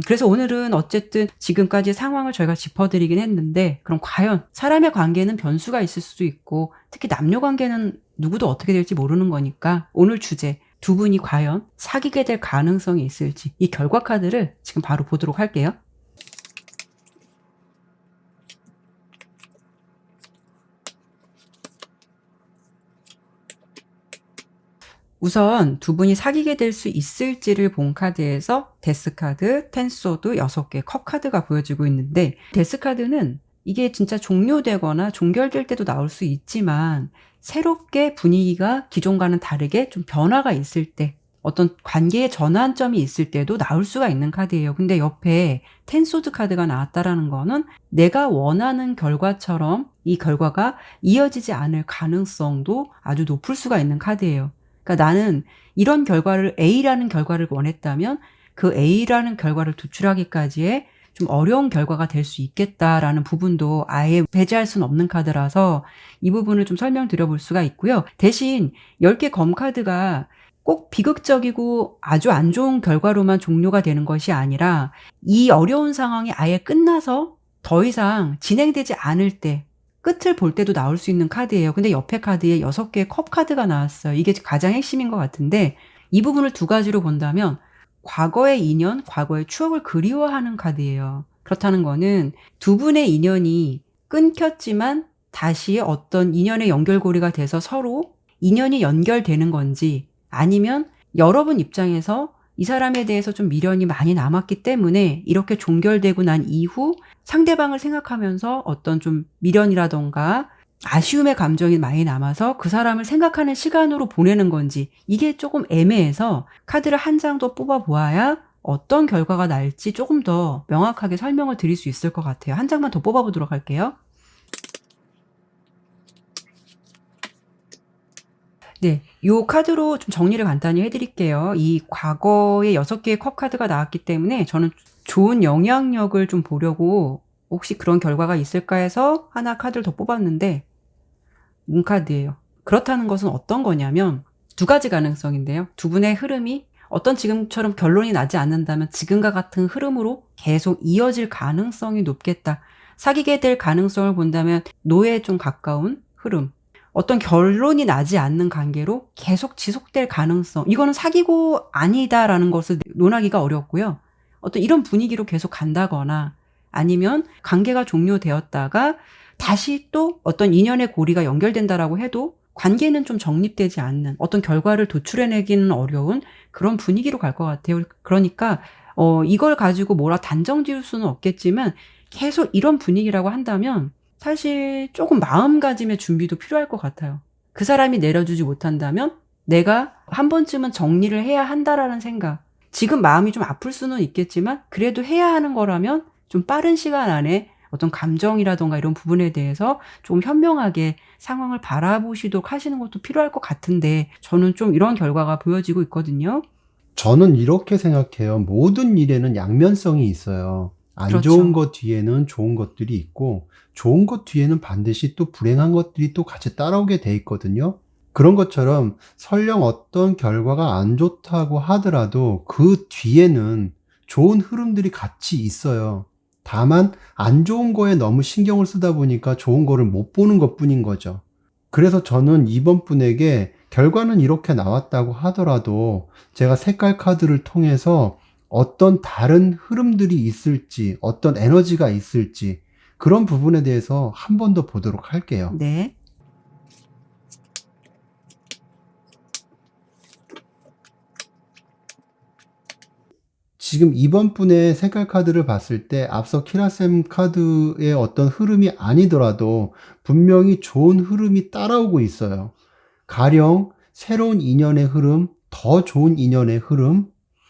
그래서 오늘은 어쨌든 지금까지 상황을 저희가 짚어드리긴 했는데, 그럼 과연 사람의 관계는 변수가 있을 수도 있고, 특히 남녀 관계는 누구도 어떻게 될지 모르는 거니까, 오늘 주제, 두 분이 과연 사귀게 될 가능성이 있을지, 이 결과 카드를 지금 바로 보도록 할게요. 우선 두 분이 사귀게 될 수 있을지를 본 카드에서 데스 카드, 텐소드, 6개 컵 카드가 보여지고 있는데, 데스 카드는 이게 진짜 종료되거나 종결될 때도 나올 수 있지만 새롭게 분위기가 기존과는 다르게 좀 변화가 있을 때, 어떤 관계의 전환점이 있을 때도 나올 수가 있는 카드예요. 근데 옆에 텐소드 카드가 나왔다라는 거는 내가 원하는 결과처럼 이 결과가 이어지지 않을 가능성도 아주 높을 수가 있는 카드예요. 그러니까 나는 이런 결과를, A라는 결과를 원했다면 그 A라는 결과를 도출하기까지의 좀 어려운 결과가 될 수 있겠다라는 부분도 아예 배제할 수는 없는 카드라서 이 부분을 좀 설명드려 볼 수가 있고요. 대신 10개 검 카드가 꼭 비극적이고 아주 안 좋은 결과로만 종료가 되는 것이 아니라 이 어려운 상황이 아예 끝나서 더 이상 진행되지 않을 때, 끝을 볼 때도 나올 수 있는 카드예요. 근데 옆에 카드에 6개의 컵 카드가 나왔어요. 이게 가장 핵심인 것 같은데, 이 부분을 두 가지로 본다면 과거의 인연, 과거의 추억을 그리워하는 카드예요. 그렇다는 거는 두 분의 인연이 끊겼지만 다시 어떤 인연의 연결고리가 돼서 서로 인연이 연결되는 건지, 아니면 여러분 입장에서 이 사람에 대해서 좀 미련이 많이 남았기 때문에 이렇게 종결되고 난 이후 상대방을 생각하면서 어떤 좀 미련이라던가 아쉬움의 감정이 많이 남아서 그 사람을 생각하는 시간으로 보내는 건지, 이게 조금 애매해서 카드를 한 장 더 뽑아 보아야 어떤 결과가 날지 조금 더 명확하게 설명을 드릴 수 있을 것 같아요. 한 장만 더 뽑아 보도록 할게요. 네, 요 카드로 좀 정리를 간단히 해드릴게요. 이 과거에 6개의 컵 카드가 나왔기 때문에 저는 좋은 영향력을 좀 보려고 혹시 그런 결과가 있을까 해서 하나 카드를 더 뽑았는데, 문카드예요. 그렇다는 것은 어떤 거냐면 두 가지 가능성인데요. 두 분의 흐름이 어떤 지금처럼 결론이 나지 않는다면 지금과 같은 흐름으로 계속 이어질 가능성이 높겠다. 사귀게 될 가능성을 본다면 노예에 좀 가까운 흐름. 어떤 결론이 나지 않는 관계로 계속 지속될 가능성. 이거는 사귀고 아니다라는 것을 논하기가 어렵고요. 어떤 이런 분위기로 계속 간다거나 아니면 관계가 종료되었다가 다시 또 어떤 인연의 고리가 연결된다라고 해도 관계는 좀 정립되지 않는, 어떤 결과를 도출해내기는 어려운 그런 분위기로 갈 것 같아요. 그러니까 이걸 가지고 뭐라 단정 지을 수는 없겠지만 계속 이런 분위기라고 한다면 사실 조금 마음가짐의 준비도 필요할 것 같아요. 그 사람이 내려주지 못한다면 내가 한 번쯤은 정리를 해야 한다라는 생각. 지금 마음이 좀 아플 수는 있겠지만 그래도 해야 하는 거라면 좀 빠른 시간 안에 어떤 감정이라던가 이런 부분에 대해서 좀 현명하게 상황을 바라보시도록 하시는 것도 필요할 것 같은데, 저는 좀 이런 결과가 보여지고 있거든요. 저는 이렇게 생각해요. 모든 일에는 양면성이 있어요. 안 그렇죠. 좋은 것 뒤에는 좋은 것들이 있고, 좋은 것 뒤에는 반드시 또 불행한 것들이 또 같이 따라오게 돼 있거든요. 그런 것처럼 설령 어떤 결과가 안 좋다고 하더라도 그 뒤에는 좋은 흐름들이 같이 있어요. 다만 안 좋은 거에 너무 신경을 쓰다 보니까 좋은 거를 못 보는 것뿐인 거죠. 그래서 저는 이번 분에게 결과는 이렇게 나왔다고 하더라도 제가 색깔 카드를 통해서 어떤 다른 흐름들이 있을지, 어떤 에너지가 있을지 그런 부분에 대해서 한 번 더 보도록 할게요. 네. 지금 이번 분의 색깔 카드를 봤을 때 앞서 키라셈 카드의 어떤 흐름이 아니더라도 분명히 좋은 흐름이 따라오고 있어요. 가령 새로운 인연의 흐름, 더 좋은 인연의 흐름,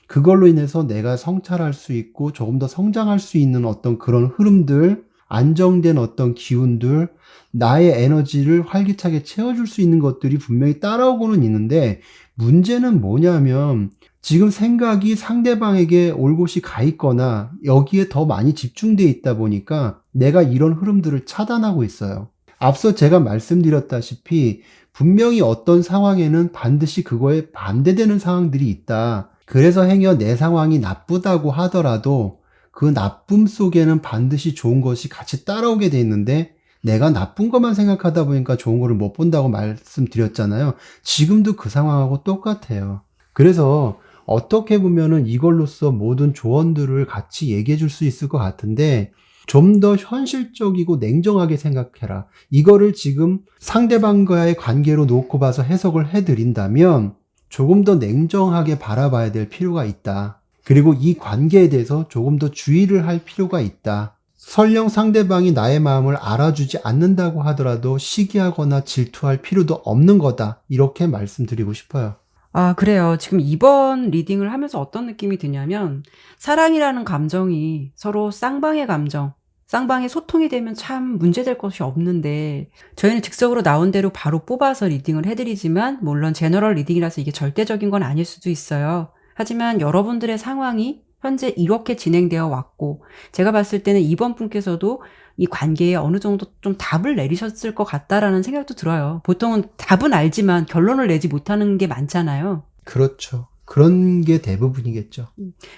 그걸로 인해서 내가 성찰할 수 있고 조금 더 성장할 수 있는 어떤 그런 흐름들, 안정된 어떤 기운들, 나의 에너지를 활기차게 채워줄 수 있는 것들이 분명히 따라오고는 있는데, 문제는 뭐냐면 지금 생각이 상대방에게 올곧이 가 있거나 여기에 더 많이 집중되어 있다 보니까 내가 이런 흐름들을 차단하고 있어요. 앞서 제가 말씀드렸다시피 분명히 어떤 상황에는 반드시 그거에 반대되는 상황들이 있다. 그래서 행여 내 상황이 나쁘다고 하더라도 그 나쁨 속에는 반드시 좋은 것이 같이 따라오게 돼 있는데, 내가 나쁜 것만 생각하다 보니까 좋은 거를 못 본다고 말씀드렸잖아요. 지금도 그 상황하고 똑같아요. 그래서 어떻게 보면은 이걸로써 모든 조언들을 같이 얘기해 줄 수 있을 것 같은데, 좀 더 현실적이고 냉정하게 생각해라. 이거를 지금 상대방과의 관계로 놓고 봐서 해석을 해드린다면 조금 더 냉정하게 바라봐야 될 필요가 있다. 그리고 이 관계에 대해서 조금 더 주의를 할 필요가 있다. 설령 상대방이 나의 마음을 알아주지 않는다고 하더라도 시기하거나 질투할 필요도 없는 거다. 이렇게 말씀드리고 싶어요. 아, 그래요. 지금 이번 리딩을 하면서 어떤 느낌이 드냐면, 사랑이라는 감정이 서로 쌍방의 감정, 쌍방의 소통이 되면 참 문제될 것이 없는데, 저희는 즉석으로 나온 대로 바로 뽑아서 리딩을 해드리지만, 물론 제너럴 리딩이라서 이게 절대적인 건 아닐 수도 있어요. 하지만 여러분들의 상황이 현재 이렇게 진행되어 왔고, 제가 봤을 때는 이번 분께서도 이 관계에 어느 정도 좀 답을 내리셨을 것 같다라는 생각도 들어요. 보통은 답은 알지만 결론을 내지 못하는 게 많잖아요. 그렇죠. 그런 게 대부분이겠죠.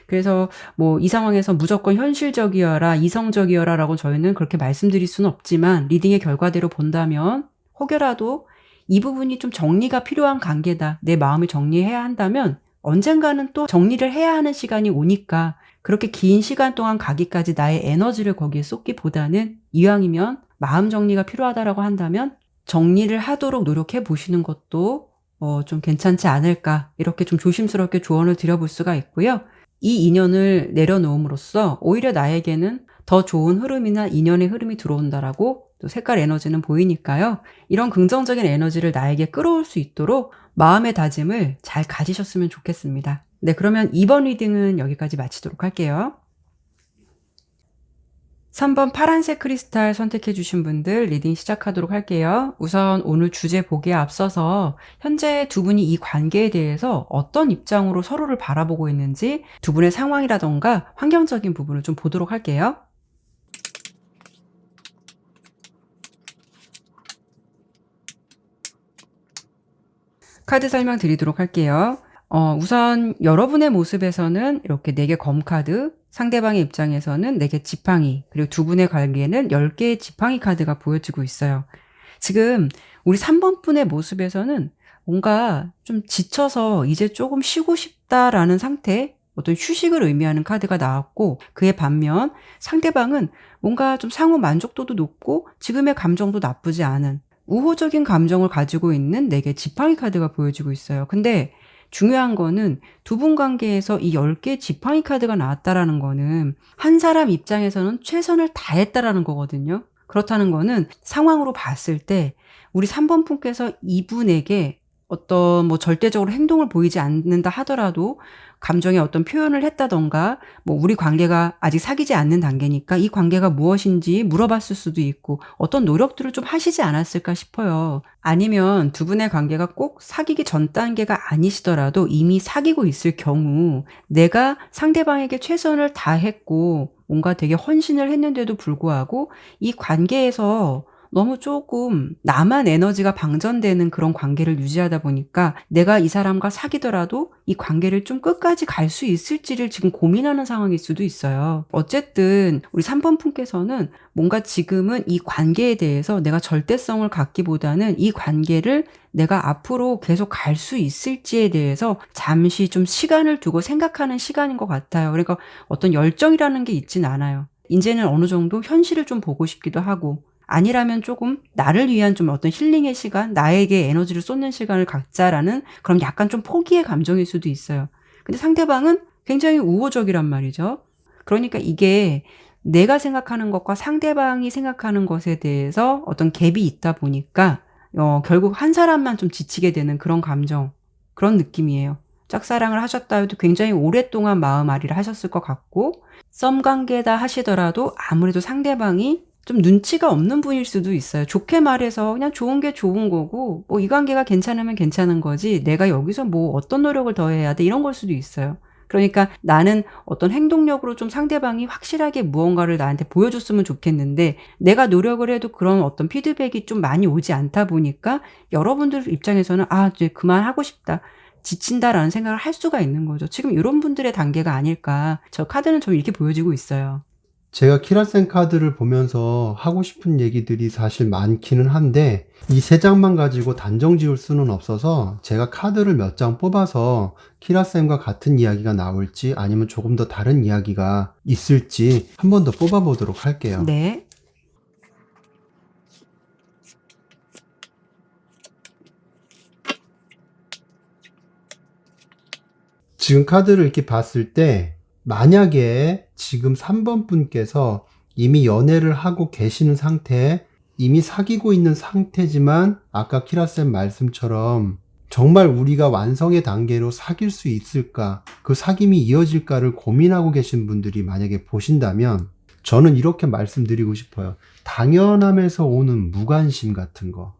그래서 뭐 이 상황에서 무조건 현실적이어라, 이성적이어라라고 저희는 그렇게 말씀드릴 수는 없지만, 리딩의 결과대로 본다면 혹여라도 이 부분이 좀 정리가 필요한 관계다, 내 마음을 정리해야 한다면 언젠가는 또 정리를 해야 하는 시간이 오니까, 그렇게 긴 시간 동안 가기까지 나의 에너지를 거기에 쏟기보다는 이왕이면 마음 정리가 필요하다라고 한다면 정리를 하도록 노력해 보시는 것도 좀 괜찮지 않을까, 이렇게 좀 조심스럽게 조언을 드려볼 수가 있고요. 이 인연을 내려놓음으로써 오히려 나에게는 더 좋은 흐름이나 인연의 흐름이 들어온다라고 또 색깔 에너지는 보이니까요. 이런 긍정적인 에너지를 나에게 끌어올 수 있도록 마음의 다짐을 잘 가지셨으면 좋겠습니다. 네, 그러면 이번 리딩은 여기까지 마치도록 할게요. 3번 파란색 크리스탈 선택해 주신 분들 리딩 시작하도록 할게요. 우선 오늘 주제 보기에 앞서서 현재 두 분이 이 관계에 대해서 어떤 입장으로 서로를 바라보고 있는지, 두 분의 상황이라던가 환경적인 부분을 좀 보도록 할게요. 카드 설명 드리도록 할게요. 우선 여러분의 모습에서는 이렇게 4개 검카드, 상대방의 입장에서는 4개 지팡이, 그리고 두 분의 관계에는 10개의 지팡이 카드가 보여지고 있어요. 지금 우리 3번 분의 모습에서는 뭔가 좀 지쳐서 이제 조금 쉬고 싶다라는 상태, 어떤 휴식을 의미하는 카드가 나왔고, 그에 반면 상대방은 뭔가 좀 상호 만족도도 높고 지금의 감정도 나쁘지 않은 우호적인 감정을 가지고 있는 4개 지팡이 카드가 보여지고 있어요. 근데 중요한 거는 두 분 관계에서 이 10개 지팡이 카드가 나왔다라는 거는 한 사람 입장에서는 최선을 다했다라는 거거든요. 그렇다는 거는 상황으로 봤을 때 우리 3번 분께서 이분에게 어떤 뭐 절대적으로 행동을 보이지 않는다 하더라도 감정의 어떤 표현을 했다던가, 뭐 우리 관계가 아직 사귀지 않는 단계니까 이 관계가 무엇인지 물어봤을 수도 있고 어떤 노력들을 좀 하시지 않았을까 싶어요. 아니면 두 분의 관계가 꼭 사귀기 전 단계가 아니시더라도 이미 사귀고 있을 경우 내가 상대방에게 최선을 다했고 뭔가 되게 헌신을 했는데도 불구하고 이 관계에서 너무 조금 나만 에너지가 방전되는 그런 관계를 유지하다 보니까 내가 이 사람과 사귀더라도 이 관계를 좀 끝까지 갈 수 있을지를 지금 고민하는 상황일 수도 있어요. 어쨌든 우리 3번 분께서는 뭔가 지금은 이 관계에 대해서 내가 절대성을 갖기보다는 이 관계를 내가 앞으로 계속 갈 수 있을지에 대해서 잠시 좀 시간을 두고 생각하는 시간인 것 같아요. 그러니까 어떤 열정이라는 게 있진 않아요. 이제는 어느 정도 현실을 좀 보고 싶기도 하고, 아니라면 조금 나를 위한 좀 어떤 힐링의 시간, 나에게 에너지를 쏟는 시간을 갖자라는 그런 약간 좀 포기의 감정일 수도 있어요. 근데 상대방은 굉장히 우호적이란 말이죠. 그러니까 이게 내가 생각하는 것과 상대방이 생각하는 것에 대해서 어떤 갭이 있다 보니까 결국 한 사람만 좀 지치게 되는 그런 감정, 그런 느낌이에요. 짝사랑을 하셨다 해도 굉장히 오랫동안 마음앓이를 하셨을 것 같고, 썸 관계다 하시더라도 아무래도 상대방이 좀 눈치가 없는 분일 수도 있어요. 좋게 말해서 그냥 좋은 게 좋은 거고, 뭐 이 관계가 괜찮으면 괜찮은 거지, 내가 여기서 뭐 어떤 노력을 더 해야 돼, 이런 걸 수도 있어요. 그러니까 나는 어떤 행동력으로 좀 상대방이 확실하게 무언가를 나한테 보여줬으면 좋겠는데, 내가 노력을 해도 그런 어떤 피드백이 좀 많이 오지 않다 보니까 여러분들 입장에서는 이제 그만하고 싶다, 지친다라는 생각을 할 수가 있는 거죠. 지금 이런 분들의 단계가 아닐까. 저 카드는 좀 이렇게 보여지고 있어요. 제가 키라센 카드를 보면서 하고 싶은 얘기들이 사실 많기는 한데 이 세 장만 가지고 단정 지을 수는 없어서 제가 카드를 몇 장 뽑아서 키라센과 같은 이야기가 나올지 아니면 조금 더 다른 이야기가 있을지 한 번 더 뽑아보도록 할게요. 네. 지금 카드를 이렇게 봤을 때 만약에 지금 3번 분께서 이미 연애를 하고 계시는 상태, 이미 사귀고 있는 상태지만 아까 키라쌤 말씀처럼 정말 우리가 완성의 단계로 사귈 수 있을까, 그 사귐이 이어질까를 고민하고 계신 분들이 만약에 보신다면 저는 이렇게 말씀드리고 싶어요. 당연함에서 오는 무관심 같은 거.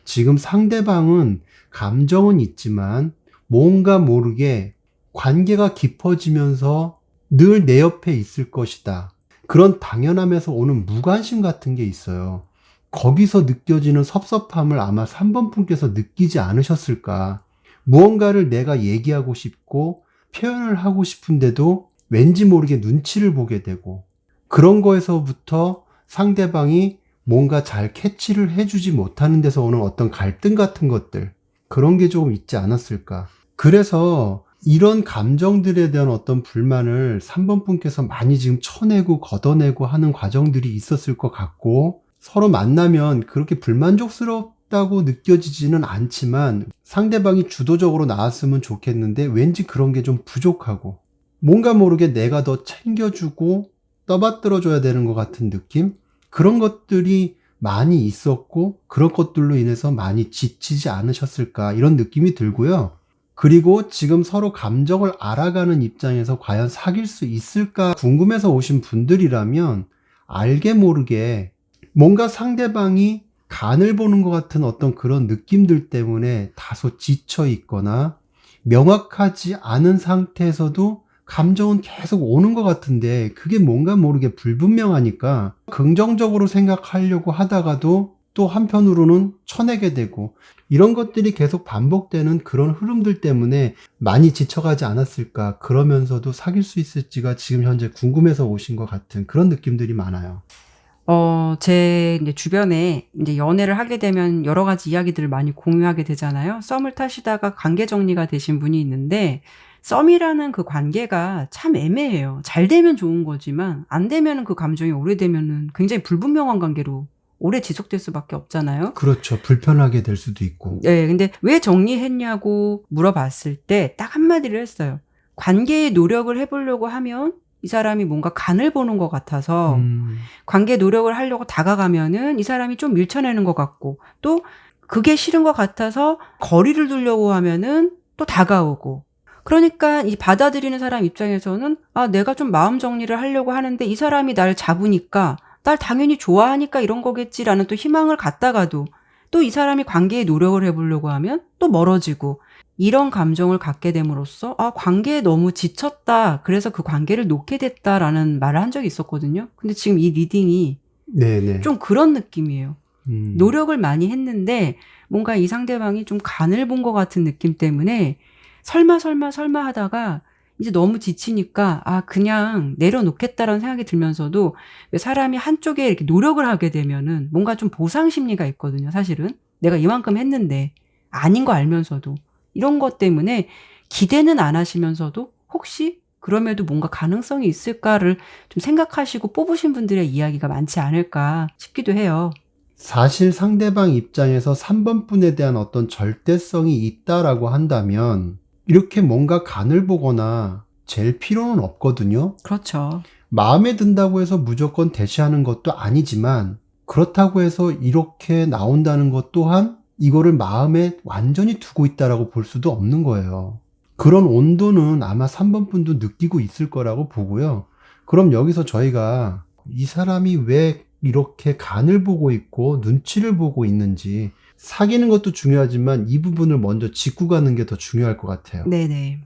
지금 상대방은 감정은 있지만 뭔가 모르게 관계가 깊어지면서 늘 내 옆에 있을 것이다. 그런 당연함에서 오는 무관심 같은 게 있어요. 거기서 느껴지는 섭섭함을 아마 3번 분께서 느끼지 않으셨을까. 무언가를 내가 얘기하고 싶고 표현을 하고 싶은데도 왠지 모르게 눈치를 보게 되고, 그런 거에서부터 상대방이 뭔가 잘 캐치를 해주지 못하는 데서 오는 어떤 갈등 같은 것들, 그런 게 조금 있지 않았을까. 그래서 이런 감정들에 대한 어떤 불만을 3번 분께서 많이 지금 쳐내고 걷어내고 하는 과정들이 있었을 것 같고, 서로 만나면 그렇게 불만족스럽다고 느껴지지는 않지만 상대방이 주도적으로 나왔으면 좋겠는데 왠지 그런 게 좀 부족하고, 뭔가 모르게 내가 더 챙겨주고 떠받들어줘야 되는 것 같은 느낌? 그런 것들이 많이 있었고, 그런 것들로 인해서 많이 지치지 않으셨을까, 이런 느낌이 들고요. 그리고 지금 서로 감정을 알아가는 입장에서 과연 사귈 수 있을까 궁금해서 오신 분들이라면 알게 모르게 뭔가 상대방이 간을 보는 것 같은 어떤 그런 느낌들 때문에 다소 지쳐 있거나 명확하지 않은 상태에서도 감정은 계속 오는 것 같은데 그게 뭔가 모르게 불분명하니까 긍정적으로 생각하려고 하다가도 또 한편으로는 쳐내게 되고, 이런 것들이 계속 반복되는 그런 흐름들 때문에 많이 지쳐가지 않았을까, 그러면서도 사귈 수 있을지가 지금 현재 궁금해서 오신 것 같은 그런 느낌들이 많아요. 제 이제 주변에 이제 연애를 하게 되면 여러 가지 이야기들을 많이 공유하게 되잖아요. 썸을 타시다가 관계 정리가 되신 분이 있는데, 썸이라는 그 관계가 참 애매해요. 잘 되면 좋은 거지만 안 되면은 그 감정이 오래되면은 굉장히 불분명한 관계로 오래 지속될 수밖에 없잖아요. 그렇죠. 불편하게 될 수도 있고. 네, 근데 왜 정리했냐고 물어봤을 때 딱 한마디를 했어요. 관계에 노력을 해보려고 하면 이 사람이 뭔가 간을 보는 것 같아서, 관계 노력을 하려고 다가가면은 이 사람이 좀 밀쳐내는 것 같고, 또 그게 싫은 것 같아서 거리를 두려고 하면은 또 다가오고. 그러니까 이 받아들이는 사람 입장에서는 내가 좀 마음 정리를 하려고 하는데 이 사람이 날 잡으니까 날 당연히 좋아하니까 이런 거겠지라는 또 희망을 갖다가도 또 이 사람이 관계에 노력을 해보려고 하면 또 멀어지고, 이런 감정을 갖게 됨으로써 관계에 너무 지쳤다, 그래서 그 관계를 놓게 됐다라는 말을 한 적이 있었거든요. 근데 지금 이 리딩이 네네. 좀 그런 느낌이에요. 노력을 많이 했는데 뭔가 이 상대방이 좀 간을 본 것 같은 느낌 때문에 설마 하다가 이제 너무 지치니까 그냥 내려놓겠다라는 생각이 들면서도 왜 사람이 한쪽에 이렇게 노력을 하게 되면은 뭔가 좀 보상 심리가 있거든요, 사실은. 내가 이만큼 했는데 아닌 거 알면서도 이런 것 때문에 기대는 안 하시면서도 혹시 그럼에도 뭔가 가능성이 있을까를 좀 생각하시고 뽑으신 분들의 이야기가 많지 않을까 싶기도 해요. 사실 상대방 입장에서 3번 분에 대한 어떤 절대성이 있다라고 한다면 이렇게 뭔가 간을 보거나 잴 필요는 없거든요. 그렇죠. 마음에 든다고 해서 무조건 대시하는 것도 아니지만 그렇다고 해서 이렇게 나온다는 것 또한 이거를 마음에 완전히 두고 있다라고 볼 수도 없는 거예요. 그런 온도는 아마 3번 분도 느끼고 있을 거라고 보고요. 그럼 여기서 저희가 이 사람이 왜 이렇게 간을 보고 있고 눈치를 보고 있는지, 사귀는 것도 중요하지만 이 부분을 먼저 짚고 가는 게 더 중요할 것 같아요. 네네.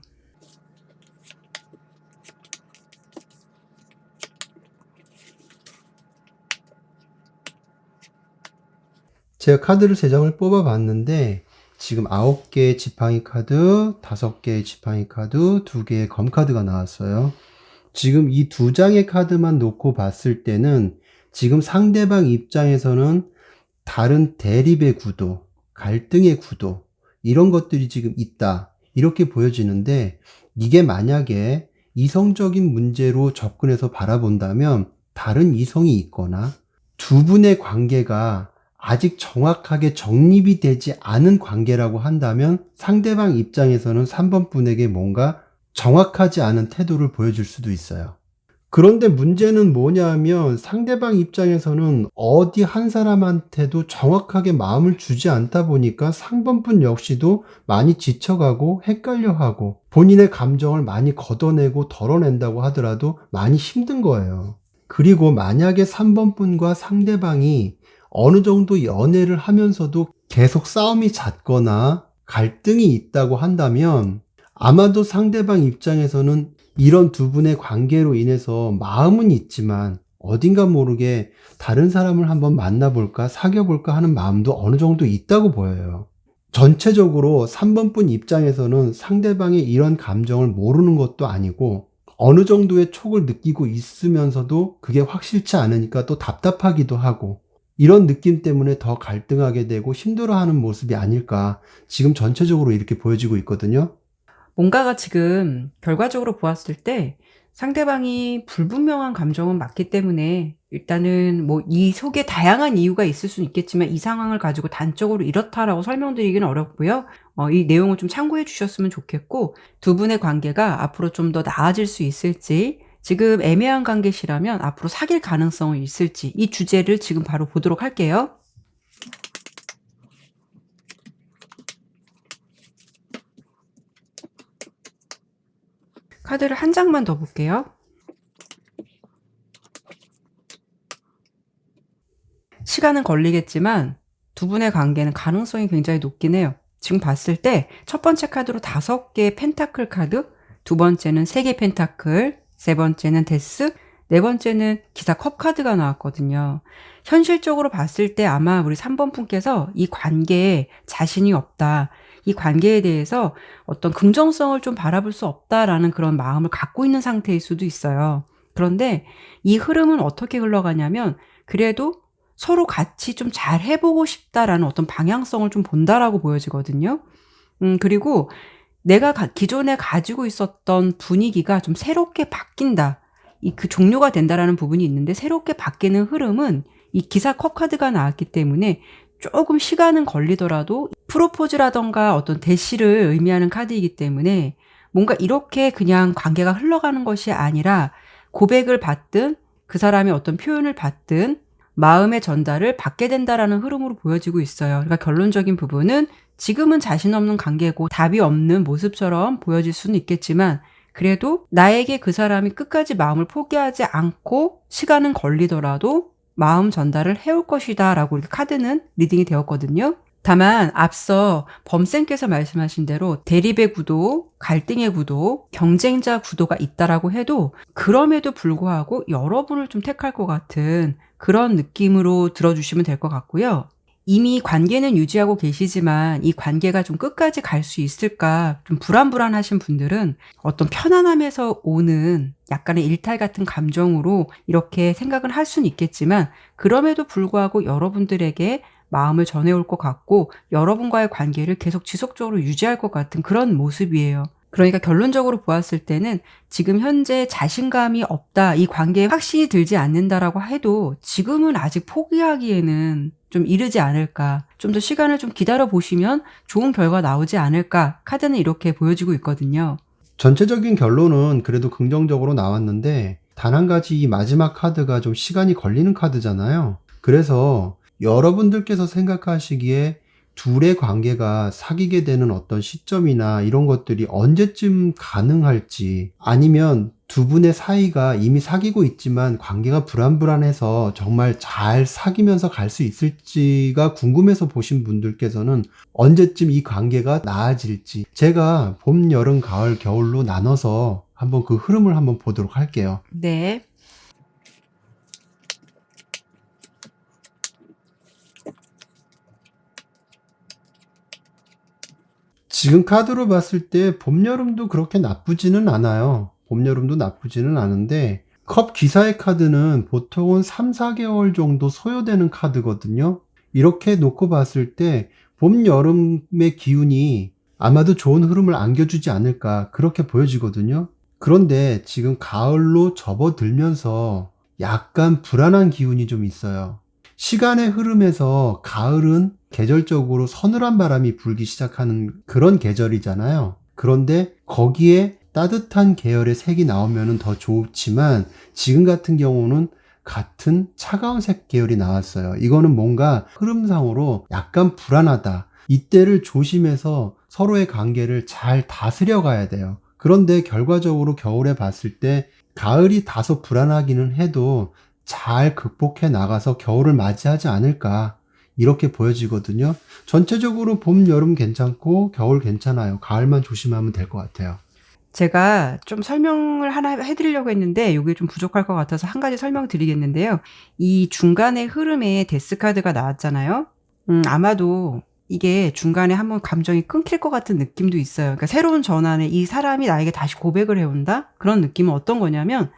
제가 카드를 3장을 뽑아 봤는데 지금 9개의 지팡이 카드, 5개의 지팡이 카드, 2개의 검 카드가 나왔어요. 지금 이 2장의 카드만 놓고 봤을 때는 지금 상대방 입장에서는 다른 대립의 구도, 갈등의 구도, 이런 것들이 지금 있다, 이렇게 보여지는데, 이게 만약에 이성적인 문제로 접근해서 바라본다면 다른 이성이 있거나 두 분의 관계가 아직 정확하게 정립이 되지 않은 관계라고 한다면 상대방 입장에서는 3번 분에게 뭔가 정확하지 않은 태도를 보여줄 수도 있어요. 그런데 문제는 뭐냐 하면 상대방 입장에서는 어디 한 사람한테도 정확하게 마음을 주지 않다 보니까 상번분 역시도 많이 지쳐가고 헷갈려하고 본인의 감정을 많이 걷어내고 덜어낸다고 하더라도 많이 힘든 거예요. 그리고 만약에 3번분과 상대방이 어느 정도 연애를 하면서도 계속 싸움이 잦거나 갈등이 있다고 한다면 아마도 상대방 입장에서는 이런 두 분의 관계로 인해서 마음은 있지만 어딘가 모르게 다른 사람을 한번 만나볼까, 사귀어볼까 하는 마음도 어느 정도 있다고 보여요. 전체적으로 3번분 입장에서는 상대방의 이런 감정을 모르는 것도 아니고 어느 정도의 촉을 느끼고 있으면서도 그게 확실치 않으니까 또 답답하기도 하고, 이런 느낌 때문에 더 갈등하게 되고 힘들어하는 모습이 아닐까, 지금 전체적으로 이렇게 보여지고 있거든요. 뭔가가 지금 결과적으로 보았을 때 상대방이 불분명한 감정은 맞기 때문에 일단은 뭐 이 속에 다양한 이유가 있을 수는 있겠지만 이 상황을 가지고 단적으로 이렇다라고 설명드리기는 어렵고요. 이 내용을 좀 참고해 주셨으면 좋겠고, 두 분의 관계가 앞으로 좀 더 나아질 수 있을지, 지금 애매한 관계시라면 앞으로 사귈 가능성이 있을지, 이 주제를 지금 바로 보도록 할게요. 카드를 한 장만 더 볼게요. 시간은 걸리겠지만 두 분의 관계는 가능성이 굉장히 높긴 해요. 지금 봤을 때 첫 번째 카드로 5개의 펜타클 카드, 두 번째는 3개 펜타클, 세 번째는 데스, 네 번째는 기사 컵 카드가 나왔거든요. 현실적으로 봤을 때 아마 우리 3번 분께서 이 관계에 자신이 없다, 이 관계에 대해서 어떤 긍정성을 좀 바라볼 수 없다라는 그런 마음을 갖고 있는 상태일 수도 있어요. 그런데 이 흐름은 어떻게 흘러가냐면 그래도 서로 같이 좀 잘 해보고 싶다라는 어떤 방향성을 좀 본다라고 보여지거든요. 그리고 내가 기존에 가지고 있었던 분위기가 좀 새롭게 바뀐다, 그 종료가 된다라는 부분이 있는데, 새롭게 바뀌는 흐름은 이 기사 컵 카드가 나왔기 때문에 조금 시간은 걸리더라도 프로포즈라던가 어떤 대시를 의미하는 카드이기 때문에 뭔가 이렇게 그냥 관계가 흘러가는 것이 아니라 고백을 받든 그 사람의 어떤 표현을 받든 마음의 전달을 받게 된다라는 흐름으로 보여지고 있어요. 그러니까 결론적인 부분은 지금은 자신 없는 관계고 답이 없는 모습처럼 보여질 수는 있겠지만 그래도 나에게 그 사람이 끝까지 마음을 포기하지 않고 시간은 걸리더라도 마음 전달을 해올 것이다 라고 이렇게 카드는 리딩이 되었거든요. 다만 앞서 범쌤께서 말씀하신 대로 대립의 구도, 갈등의 구도, 경쟁자 구도가 있다라고 해도 그럼에도 불구하고 여러분을 좀 택할 것 같은 그런 느낌으로 들어주시면 될 것 같고요. 이미 관계는 유지하고 계시지만 이 관계가 좀 끝까지 갈 수 있을까 좀 불안불안하신 분들은 어떤 편안함에서 오는 약간의 일탈 같은 감정으로 이렇게 생각을 할 수는 있겠지만 그럼에도 불구하고 여러분들에게 마음을 전해올 것 같고 여러분과의 관계를 계속 지속적으로 유지할 것 같은 그런 모습이에요. 그러니까 결론적으로 보았을 때는 지금 현재 자신감이 없다, 이 관계에 확신이 들지 않는다라고 해도 지금은 아직 포기하기에는 좀 이르지 않을까. 좀 더 시간을 좀 기다려 보시면 좋은 결과 나오지 않을까. 카드는 이렇게 보여지고 있거든요. 전체적인 결론은 그래도 긍정적으로 나왔는데 단 한 가지 이 마지막 카드가 좀 시간이 걸리는 카드잖아요. 그래서 여러분들께서 생각하시기에 둘의 관계가 사귀게 되는 어떤 시점이나 이런 것들이 언제쯤 가능할지, 아니면 두 분의 사이가 이미 사귀고 있지만 관계가 불안불안해서 정말 잘 사귀면서 갈 수 있을지가 궁금해서 보신 분들께서는 언제쯤 이 관계가 나아질지, 제가 봄, 여름, 가을, 겨울로 나눠서 한번 그 흐름을 한번 보도록 할게요. 네. 지금 카드로 봤을 때 봄, 여름도 그렇게 나쁘지는 않아요. 봄, 여름도 나쁘지는 않은데 컵 기사의 카드는 보통은 3, 4개월 정도 소요되는 카드거든요. 이렇게 놓고 봤을 때 봄, 여름의 기운이 아마도 좋은 흐름을 안겨주지 않을까 그렇게 보여지거든요. 그런데 지금 가을로 접어들면서 약간 불안한 기운이 좀 있어요. 시간의 흐름에서 가을은 계절적으로 서늘한 바람이 불기 시작하는 그런 계절이잖아요. 그런데 거기에 따뜻한 계열의 색이 나오면 더 좋지만 지금 같은 경우는 같은 차가운 색 계열이 나왔어요. 이거는 뭔가 흐름상으로 약간 불안하다. 이때를 조심해서 서로의 관계를 잘 다스려 가야 돼요. 그런데 결과적으로 겨울에 봤을 때 가을이 다소 불안하기는 해도 잘 극복해 나가서 겨울을 맞이하지 않을까 이렇게 보여지거든요. 전체적으로 봄, 여름 괜찮고 겨울 괜찮아요. 가을만 조심하면 될 것 같아요. 제가 좀 설명을 하나 해드리려고 했는데 이게 좀 부족할 것 같아서 한 가지 설명드리겠는데요. 이 중간에 흐름에 데스카드가 나왔잖아요. 아마도 이게 중간에 한번 감정이 끊길 것 같은 느낌도 있어요. 그러니까 새로운 전환에 이 사람이 나에게 다시 고백을 해온다? 그런 느낌은 어떤 거냐면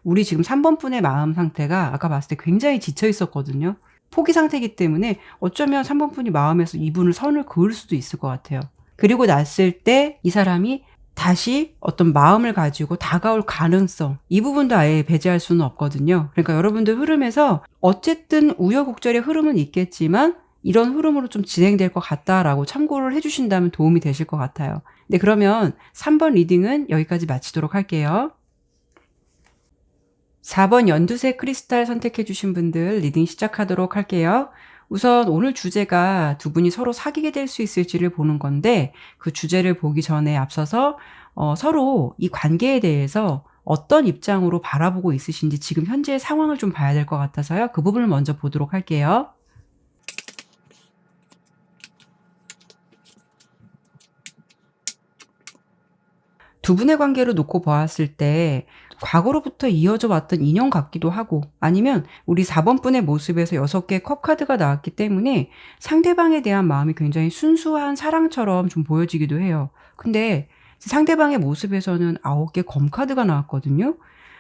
우리 지금 3번 분의 마음 상태가 아까 봤을 때 굉장히 지쳐 있었거든요. 포기 상태이기 때문에 어쩌면 3번 분이 마음에서 이분을 선을 그을 수도 있을 것 같아요. 그리고 났을 때 이 사람이 다시 어떤 마음을 가지고 다가올 가능성, 이 부분도 아예 배제할 수는 없거든요. 그러니까 여러분들 흐름에서 어쨌든 우여곡절의 흐름은 있겠지만 이런 흐름으로 좀 진행될 것 같다라고 참고를 해주신다면 도움이 되실 것 같아요. 네, 그러면 3번 리딩은 여기까지 마치도록 할게요. 4번 연두색 크리스탈 선택해 주신 분들 리딩 시작하도록 할게요. 우선 오늘 주제가 두 분이 서로 사귀게 될 수 있을지를 보는 건데 그 주제를 보기 전에 앞서서 서로 이 관계에 대해서 어떤 입장으로 바라보고 있으신지 지금 현재의 상황을 좀 봐야 될 것 같아서요. 그 부분을 먼저 보도록 할게요. 두 분의 관계를 놓고 보았을 때 과거로부터 이어져 왔던 인연 같기도 하고 아니면 우리 4번 분의 모습에서 6개의 컵 카드가 나왔기 때문에 상대방에 대한 마음이 굉장히 순수한 사랑처럼 좀 보여지기도 해요. 근데 상대방의 모습에서는 9개 검 카드가 나왔거든요.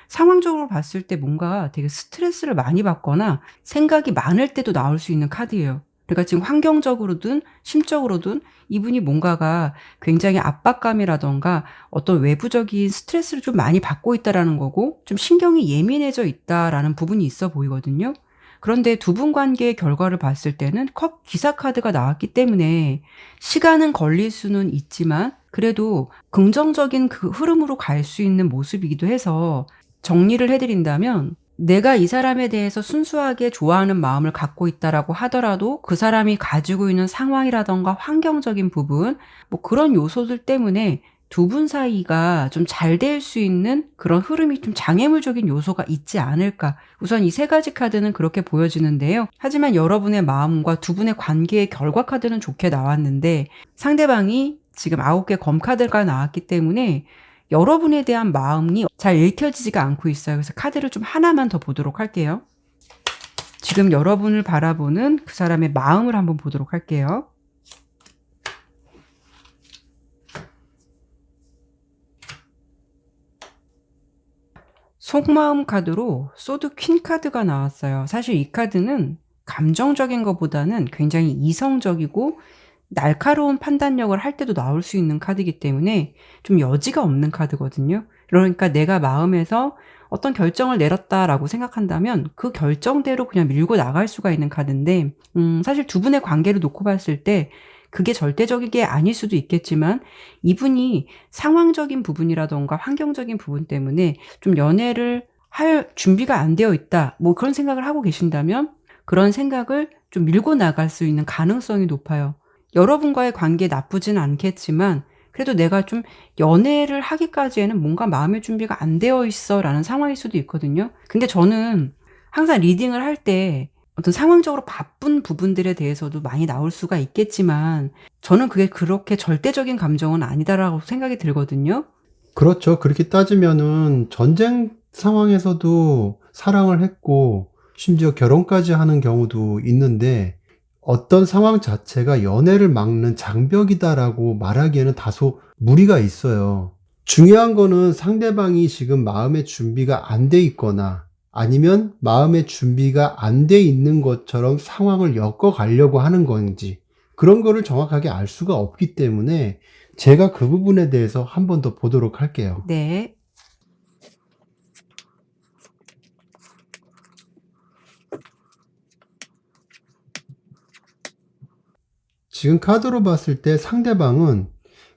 상황적으로 봤을 때 뭔가 되게 스트레스를 많이 받거나 생각이 많을 때도 나올 수 있는 카드예요. 그러니까 지금 환경적으로든 심적으로든 이분이 뭔가가 굉장히 압박감이라던가 어떤 외부적인 스트레스를 좀 많이 받고 있다라는 거고 좀 신경이 예민해져 있다라는 부분이 있어 보이거든요. 그런데 두 분 관계의 결과를 봤을 때는 컵 기사 카드가 나왔기 때문에 시간은 걸릴 수는 있지만 그래도 긍정적인 그 흐름으로 갈 수 있는 모습이기도 해서 정리를 해드린다면 내가 이 사람에 대해서 순수하게 좋아하는 마음을 갖고 있다라고 하더라도 그 사람이 가지고 있는 상황이라던가 환경적인 부분, 뭐 그런 요소들 때문에 두 분 사이가 좀 잘 될 수 있는 그런 흐름이 좀 장애물적인 요소가 있지 않을까. 우선 이 세 가지 카드는 그렇게 보여지는데요. 하지만 여러분의 마음과 두 분의 관계의 결과 카드는 좋게 나왔는데 상대방이 지금 9개 검 카드가 나왔기 때문에 여러분에 대한 마음이 잘 읽혀지지가 않고 있어요. 그래서 카드를 좀 하나만 더 보도록 할게요. 지금 여러분을 바라보는 그 사람의 마음을 한번 보도록 할게요. 속마음 카드로 소드 퀸 카드가 나왔어요. 사실 이 카드는 감정적인 것보다는 굉장히 이성적이고 날카로운 판단력을 할 때도 나올 수 있는 카드이기 때문에 좀 여지가 없는 카드거든요. 그러니까 내가 마음에서 어떤 결정을 내렸다라고 생각한다면 그 결정대로 그냥 밀고 나갈 수가 있는 카드인데, 사실 두 분의 관계를 놓고 봤을 때 그게 절대적인 게 아닐 수도 있겠지만 이분이 상황적인 부분이라던가 환경적인 부분 때문에 좀 연애를 할 준비가 안 되어 있다, 뭐 그런 생각을 하고 계신다면 그런 생각을 좀 밀고 나갈 수 있는 가능성이 높아요. 여러분과의 관계 나쁘진 않겠지만 그래도 내가 좀 연애를 하기까지에는 뭔가 마음의 준비가 안 되어 있어 라는 상황일 수도 있거든요. 근데 저는 항상 리딩을 할 때 어떤 상황적으로 바쁜 부분들에 대해서도 많이 나올 수가 있겠지만 저는 그게 그렇게 절대적인 감정은 아니다라고 생각이 들거든요. 그렇죠. 그렇게 따지면은 전쟁 상황에서도 사랑을 했고 심지어 결혼까지 하는 경우도 있는데 어떤 상황 자체가 연애를 막는 장벽이다라고 말하기에는 다소 무리가 있어요. 중요한 거는 상대방이 지금 마음의 준비가 안 돼 있거나 아니면 마음의 준비가 안 돼 있는 것처럼 상황을 엮어가려고 하는 건지 그런 거를 정확하게 알 수가 없기 때문에 제가 그 부분에 대해서 한 번 더 보도록 할게요. 네. 지금 카드로 봤을 때 상대방은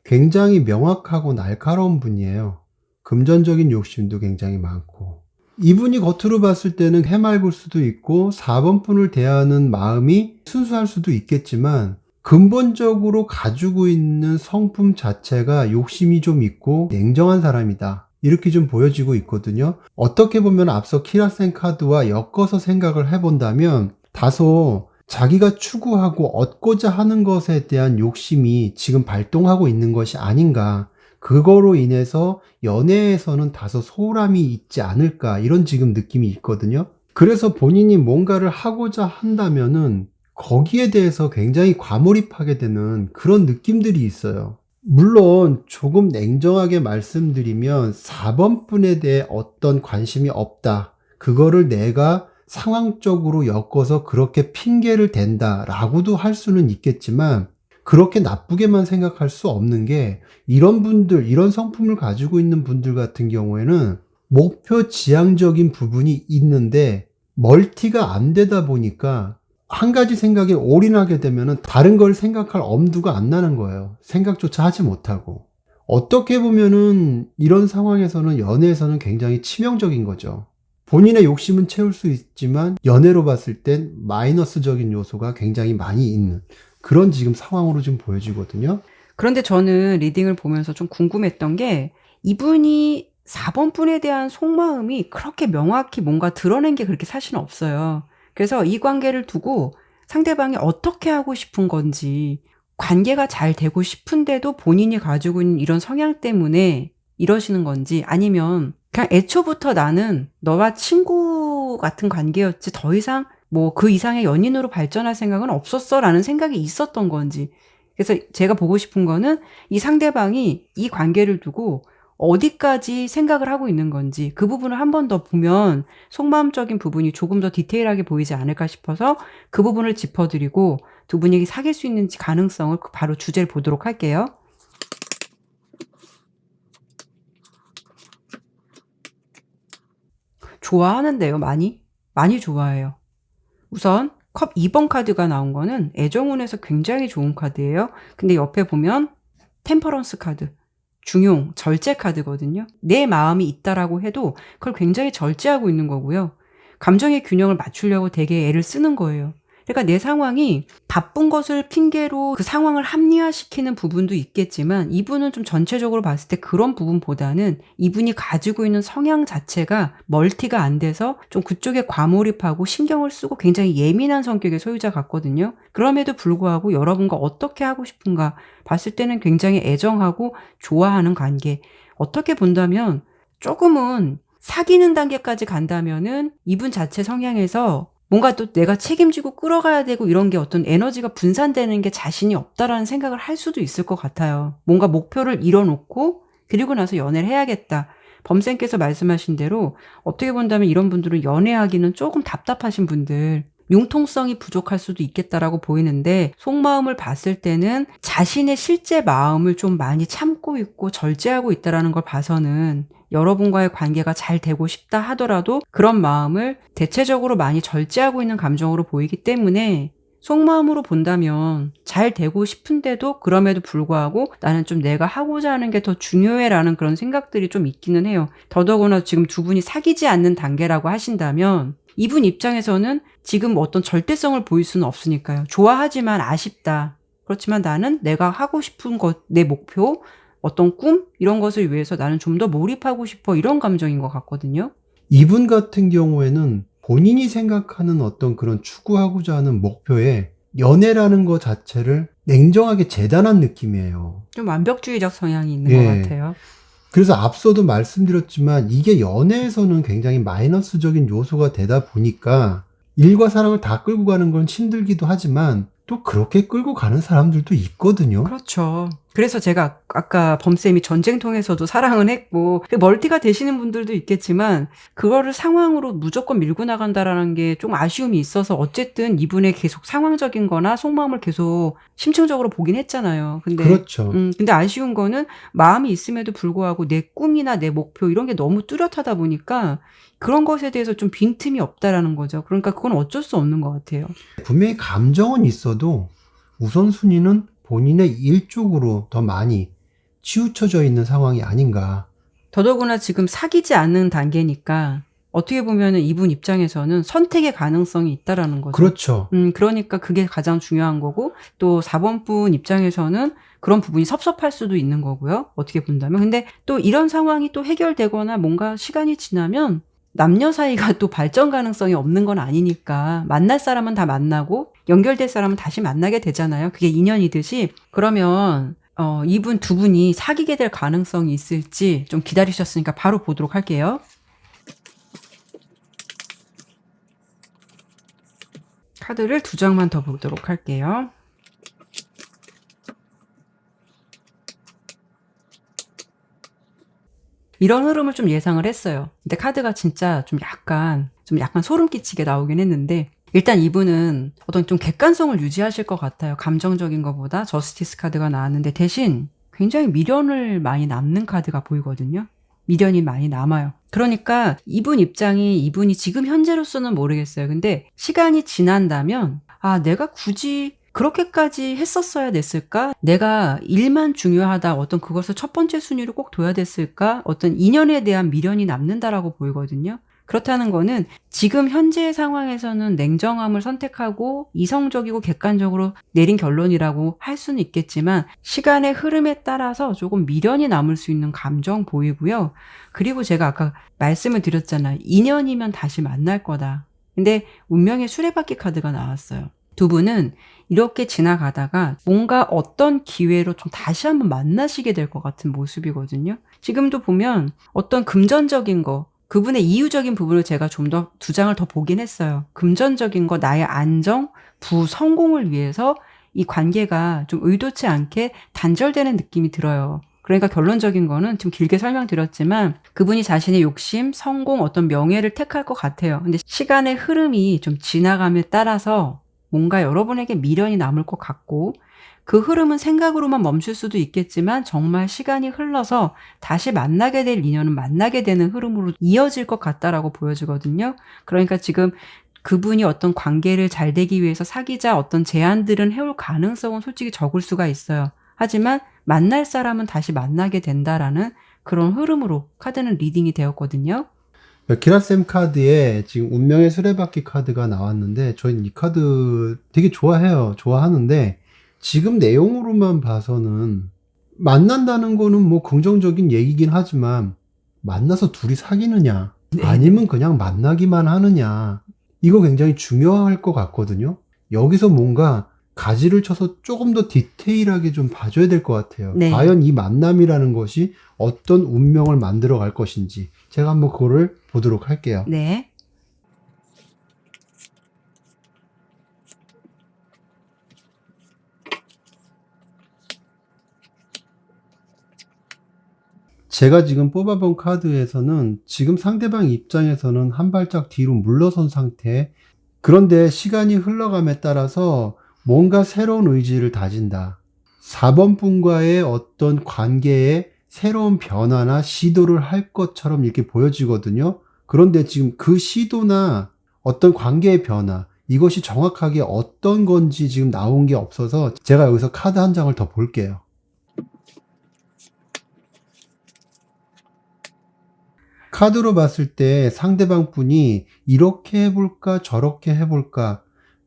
굉장히 명확하고 날카로운 분이에요. 금전적인 욕심도 굉장히 많고. 이분이 겉으로 봤을 때는 해맑을 수도 있고 4번 분을 대하는 마음이 순수할 수도 있겠지만 근본적으로 가지고 있는 성품 자체가 욕심이 좀 있고 냉정한 사람이다. 이렇게 좀 보여지고 있거든요. 어떻게 보면 앞서 키라센 카드와 엮어서 생각을 해본다면 다소 자기가 추구하고 얻고자 하는 것에 대한 욕심이 지금 발동하고 있는 것이 아닌가. 그거로 인해서 연애에서는 다소 소홀함이 있지 않을까. 이런 지금 느낌이 있거든요. 그래서 본인이 뭔가를 하고자 한다면은 거기에 대해서 굉장히 과몰입하게 되는 그런 느낌들이 있어요. 물론 조금 냉정하게 말씀드리면 4번 분에 대해 어떤 관심이 없다. 그거를 내가 상황적으로 엮어서 그렇게 핑계를 댄다라고도 할 수는 있겠지만 그렇게 나쁘게만 생각할 수 없는 게 이런 분들, 이런 성품을 가지고 있는 분들 같은 경우에는 목표 지향적인 부분이 있는데 멀티가 안 되다 보니까 한 가지 생각에 올인하게 되면 다른 걸 생각할 엄두가 안 나는 거예요. 생각조차 하지 못하고. 어떻게 보면은 이런 상황에서는 연애에서는 굉장히 치명적인 거죠. 본인의 욕심은 채울 수 있지만 연애로 봤을 땐 마이너스적인 요소가 굉장히 많이 있는 그런 지금 상황으로 좀 보여지거든요. 그런데 저는 리딩을 보면서 좀 궁금했던 게 이분이 4번 분에 대한 속마음이 그렇게 명확히 뭔가 드러낸 게 그렇게 사실은 없어요. 그래서 이 관계를 두고 상대방이 어떻게 하고 싶은 건지, 관계가 잘 되고 싶은데도 본인이 가지고 있는 이런 성향 때문에 이러시는 건지, 아니면 그냥 애초부터 나는 너와 친구 같은 관계였지 더 이상 뭐 그 이상의 연인으로 발전할 생각은 없었어 라는 생각이 있었던 건지. 그래서 제가 보고 싶은 거는 이 상대방이 이 관계를 두고 어디까지 생각을 하고 있는 건지 그 부분을 한 번 더 보면 속마음적인 부분이 조금 더 디테일하게 보이지 않을까 싶어서 그 부분을 짚어드리고 두 분이 사귈 수 있는지 가능성을 바로 주제를 보도록 할게요. 좋아하는데요, 많이? 많이 좋아해요. 우선 컵 2번 카드가 나온 거는 애정운에서 굉장히 좋은 카드예요. 근데 옆에 보면 템퍼런스 카드, 중용, 절제 카드거든요. 내 마음이 있다라고 해도 그걸 굉장히 절제하고 있는 거고요. 감정의 균형을 맞추려고 되게 애를 쓰는 거예요. 그러니까 내 상황이 바쁜 것을 핑계로 그 상황을 합리화시키는 부분도 있겠지만 이분은 좀 전체적으로 봤을 때 그런 부분보다는 이분이 가지고 있는 성향 자체가 멀티가 안 돼서 좀 그쪽에 과몰입하고 신경을 쓰고 굉장히 예민한 성격의 소유자 같거든요. 그럼에도 불구하고 여러분과 어떻게 하고 싶은가 봤을 때는 굉장히 애정하고 좋아하는 관계. 어떻게 본다면 조금은 사귀는 단계까지 간다면은 이분 자체 성향에서 뭔가 또 내가 책임지고 끌어가야 되고 이런 게 어떤 에너지가 분산되는 게 자신이 없다라는 생각을 할 수도 있을 것 같아요. 뭔가 목표를 이뤄놓고 그리고 나서 연애를 해야겠다. 범쌤께서 말씀하신 대로 어떻게 본다면 이런 분들은 연애하기는 조금 답답하신 분들, 융통성이 부족할 수도 있겠다라고 보이는데 속마음을 봤을 때는 자신의 실제 마음을 좀 많이 참고 있고 절제하고 있다라는 걸 봐서는 여러분과의 관계가 잘 되고 싶다 하더라도 그런 마음을 대체적으로 많이 절제하고 있는 감정으로 보이기 때문에 속마음으로 본다면 잘 되고 싶은데도 그럼에도 불구하고 나는 좀 내가 하고자 하는 게 더 중요해라는 그런 생각들이 좀 있기는 해요. 더더구나 지금 두 분이 사귀지 않는 단계라고 하신다면 이분 입장에서는 지금 어떤 절대성을 보일 수는 없으니까요. 좋아하지만 아쉽다. 그렇지만 나는 내가 하고 싶은 것, 내 목표, 어떤 꿈 이런 것을 위해서 나는 좀 더 몰입하고 싶어 이런 감정인 것 같거든요. 이분 같은 경우에는 본인이 생각하는 어떤 그런 추구하고자 하는 목표에 연애라는 것 자체를 냉정하게 재단한 느낌이에요. 좀 완벽주의적 성향이 있는 예. 것 같아요. 그래서 앞서도 말씀드렸지만 이게 연애에서는 굉장히 마이너스적인 요소가 되다 보니까 일과 사랑을 다 끌고 가는 건 힘들기도 하지만 또 그렇게 끌고 가는 사람들도 있거든요. 그렇죠. 그래서 제가 아까 범쌤이 전쟁통에서도 사랑은 했고 멀티가 되시는 분들도 있겠지만 그거를 상황으로 무조건 밀고 나간다라는 게 좀 아쉬움이 있어서 어쨌든 이분의 계속 상황적인 거나 속마음을 계속 심층적으로 보긴 했잖아요. 그렇죠. 근데 아쉬운 거는 마음이 있음에도 불구하고 내 꿈이나 내 목표 이런 게 너무 뚜렷하다 보니까 그런 것에 대해서 좀 빈틈이 없다라는 거죠. 그러니까 그건 어쩔 수 없는 것 같아요. 분명히 감정은 있어도 우선순위는 본인의 일 쪽으로 더 많이 치우쳐져 있는 상황이 아닌가. 더더구나 지금 사귀지 않는 단계니까 어떻게 보면은 이분 입장에서는 선택의 가능성이 있다라는 거죠. 그렇죠. 그러니까 그게 가장 중요한 거고 또 4번 분 입장에서는 그런 부분이 섭섭할 수도 있는 거고요. 어떻게 본다면. 근데 또 이런 상황이 또 해결되거나 뭔가 시간이 지나면 남녀 사이가 또 발전 가능성이 없는 건 아니니까 만날 사람은 다 만나고 연결될 사람은 다시 만나게 되잖아요. 그게 인연이듯이. 그러면 이분 두 분이 사귀게 될 가능성이 있을지 좀 기다리셨으니까 바로 보도록 할게요. 카드를 2장만 더 보도록 할게요. 이런 흐름을 좀 예상을 했어요. 근데 카드가 진짜 좀 약간 소름 끼치게 나오긴 했는데 일단 이분은 어떤 좀 객관성을 유지하실 것 같아요. 감정적인 것보다 저스티스 카드가 나왔는데 대신 굉장히 미련을 많이 남는 카드가 보이거든요. 미련이 많이 남아요. 그러니까 이분 입장이 이분이 지금 현재로서는 모르겠어요. 근데 시간이 지난다면 내가 굳이 그렇게까지 했었어야 됐을까? 내가 일만 중요하다. 어떤 그것을 첫 번째 순위로 꼭 둬야 됐을까? 어떤 인연에 대한 미련이 남는다라고 보이거든요. 그렇다는 거는 지금 현재의 상황에서는 냉정함을 선택하고 이성적이고 객관적으로 내린 결론이라고 할 수는 있겠지만 시간의 흐름에 따라서 조금 미련이 남을 수 있는 감정 보이고요. 그리고 제가 아까 말씀을 드렸잖아요. 인연이면 다시 만날 거다. 근데 운명의 수레바퀴 카드가 나왔어요. 두 분은 이렇게 지나가다가 뭔가 어떤 기회로 좀 다시 한번 만나시게 될 것 같은 모습이거든요. 지금도 보면 어떤 금전적인 거, 그분의 이유적인 부분을 제가 좀 더 2장을 더 보긴 했어요. 금전적인 거, 나의 안정, 성공을 위해서 이 관계가 좀 의도치 않게 단절되는 느낌이 들어요. 그러니까 결론적인 거는 좀 길게 설명드렸지만 그분이 자신의 욕심, 성공, 어떤 명예를 택할 것 같아요. 근데 시간의 흐름이 좀 지나감에 따라서 뭔가 여러분에게 미련이 남을 것 같고 그 흐름은 생각으로만 멈출 수도 있겠지만 정말 시간이 흘러서 다시 만나게 될 인연은 만나게 되는 흐름으로 이어질 것 같다라고 보여지거든요. 그러니까 지금 그분이 어떤 관계를 잘 되기 위해서 사귀자 어떤 제안들은 해올 가능성은 솔직히 적을 수가 있어요. 하지만 만날 사람은 다시 만나게 된다라는 그런 흐름으로 카드는 리딩이 되었거든요. 기라셈 카드에 지금 운명의 수레바퀴 카드가 나왔는데 저희는 이 카드 되게 좋아해요. 좋아하는데 지금 내용으로만 봐서는 만난다는 거는 뭐 긍정적인 얘기긴 하지만 만나서 둘이 사귀느냐 아니면 그냥 만나기만 하느냐 이거 굉장히 중요할 것 같거든요. 여기서 뭔가 가지를 쳐서 조금 더 디테일하게 좀 봐줘야 될 것 같아요. 네. 과연 이 만남이라는 것이 어떤 운명을 만들어 갈 것인지 제가 한번 그거를 보도록 할게요. 네. 제가 지금 뽑아본 카드에서는 지금 상대방 입장에서는 한 발짝 뒤로 물러선 상태. 그런데 시간이 흘러감에 따라서 뭔가 새로운 의지를 다진다. 4번 분과의 어떤 관계에 새로운 변화나 시도를 할 것처럼 이렇게 보여지거든요. 그런데 지금 그 시도나 어떤 관계의 변화, 이것이 정확하게 어떤 건지 지금 나온 게 없어서 제가 여기서 카드 한 장을 더 볼게요. 카드로 봤을 때 상대방 분이 이렇게 해볼까 저렇게 해볼까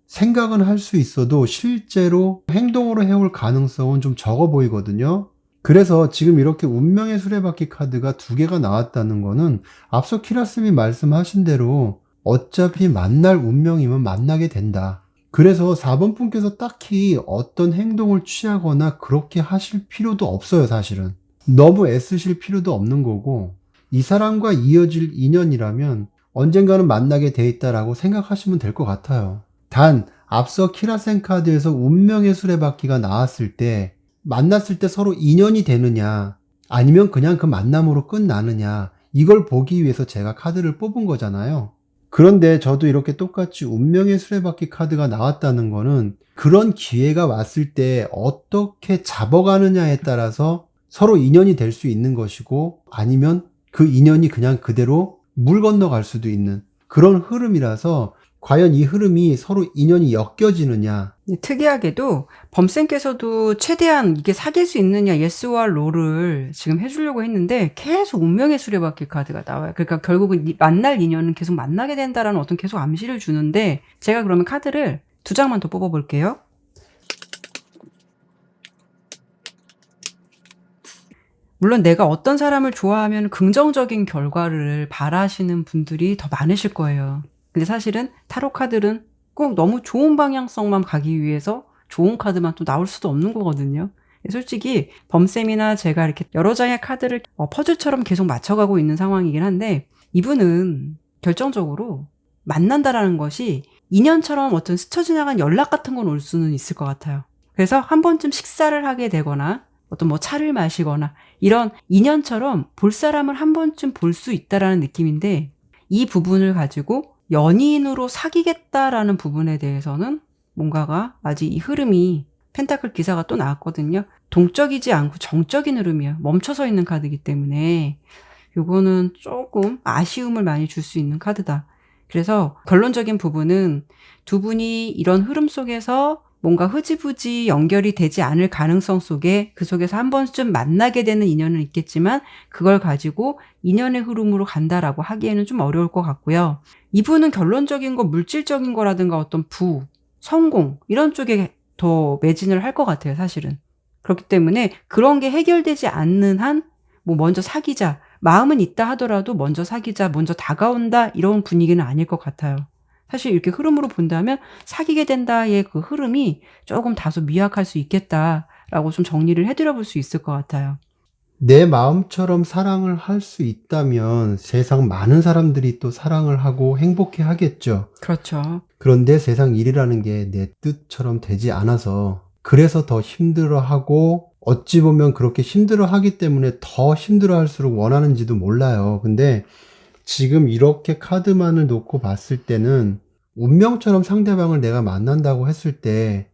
생각은 할 수 있어도 실제로 행동으로 해올 가능성은 좀 적어 보이거든요. 그래서 지금 이렇게 운명의 수레바퀴 카드가 두 개가 나왔다는 거는 앞서 키라쌤이 말씀하신 대로 어차피 만날 운명이면 만나게 된다. 그래서 4번 분께서 딱히 어떤 행동을 취하거나 그렇게 하실 필요도 없어요, 사실은. 너무 애쓰실 필요도 없는 거고, 이 사람과 이어질 인연이라면 언젠가는 만나게 돼 있다라고 생각하시면 될 것 같아요. 단, 앞서 키라센 카드에서 운명의 수레바퀴가 나왔을 때, 만났을 때 서로 인연이 되느냐, 아니면 그냥 그 만남으로 끝나느냐, 이걸 보기 위해서 제가 카드를 뽑은 거잖아요. 그런데 저도 이렇게 똑같이 운명의 수레바퀴 카드가 나왔다는 거는 그런 기회가 왔을 때 어떻게 잡아가느냐에 따라서 서로 인연이 될 수 있는 것이고, 아니면 그 인연이 그냥 그대로 물 건너갈 수도 있는 그런 흐름이라서 과연 이 흐름이 서로 인연이 엮여지느냐. 특이하게도 범쌤께서도 최대한 이게 사귈 수 있느냐 예스와 노를 지금 해주려고 했는데 계속 운명의 수레바퀴 카드가 나와요. 그러니까 결국은 만날 인연은 계속 만나게 된다라는 어떤 계속 암시를 주는데 제가 그러면 카드를 두 장만 더 뽑아볼게요. 물론 내가 어떤 사람을 좋아하면 긍정적인 결과를 바라시는 분들이 더 많으실 거예요. 근데 사실은 타로 카드는 꼭 너무 좋은 방향성만 가기 위해서 좋은 카드만 또 나올 수도 없는 거거든요. 솔직히 범쌤이나 제가 이렇게 여러 장의 카드를 퍼즐처럼 계속 맞춰가고 있는 상황이긴 한데 이분은 결정적으로 만난다라는 것이 인연처럼 어떤 스쳐 지나간 연락 같은 건 올 수는 있을 것 같아요. 그래서 한 번쯤 식사를 하게 되거나 어떤 뭐 차를 마시거나 이런 인연처럼 볼 사람을 한 번쯤 볼 수 있다라는 느낌인데 이 부분을 가지고 연인으로 사귀겠다라는 부분에 대해서는 뭔가가 아직 이 흐름이 펜타클 기사가 또 나왔거든요. 동적이지 않고 정적인 흐름이에요. 멈춰서 있는 카드이기 때문에 요거는 조금 아쉬움을 많이 줄 수 있는 카드다. 그래서 결론적인 부분은 두 분이 이런 흐름 속에서 뭔가 흐지부지 연결이 되지 않을 가능성 속에 그 속에서 한 번쯤 만나게 되는 인연은 있겠지만 그걸 가지고 인연의 흐름으로 간다라고 하기에는 좀 어려울 것 같고요. 이분은 결론적인 거 물질적인 거라든가 어떤 성공 이런 쪽에 더 매진을 할 것 같아요, 사실은. 그렇기 때문에 그런 게 해결되지 않는 한 뭐 먼저 사귀자, 마음은 있다 하더라도 먼저 사귀자, 먼저 다가온다 이런 분위기는 아닐 것 같아요. 사실 이렇게 흐름으로 본다면 사귀게 된다의 그 흐름이 조금 다소 미약할 수 있겠다라고 좀 정리를 해드려 볼 수 있을 것 같아요. 내 마음처럼 사랑을 할 수 있다면 세상 많은 사람들이 또 사랑을 하고 행복해 하겠죠. 그렇죠. 그런데 세상 일이라는 게 내 뜻처럼 되지 않아서 그래서 더 힘들어하고 어찌 보면 그렇게 힘들어하기 때문에 더 힘들어할수록 원하는지도 몰라요. 근데 지금 이렇게 카드만을 놓고 봤을 때는 운명처럼 상대방을 내가 만난다고 했을 때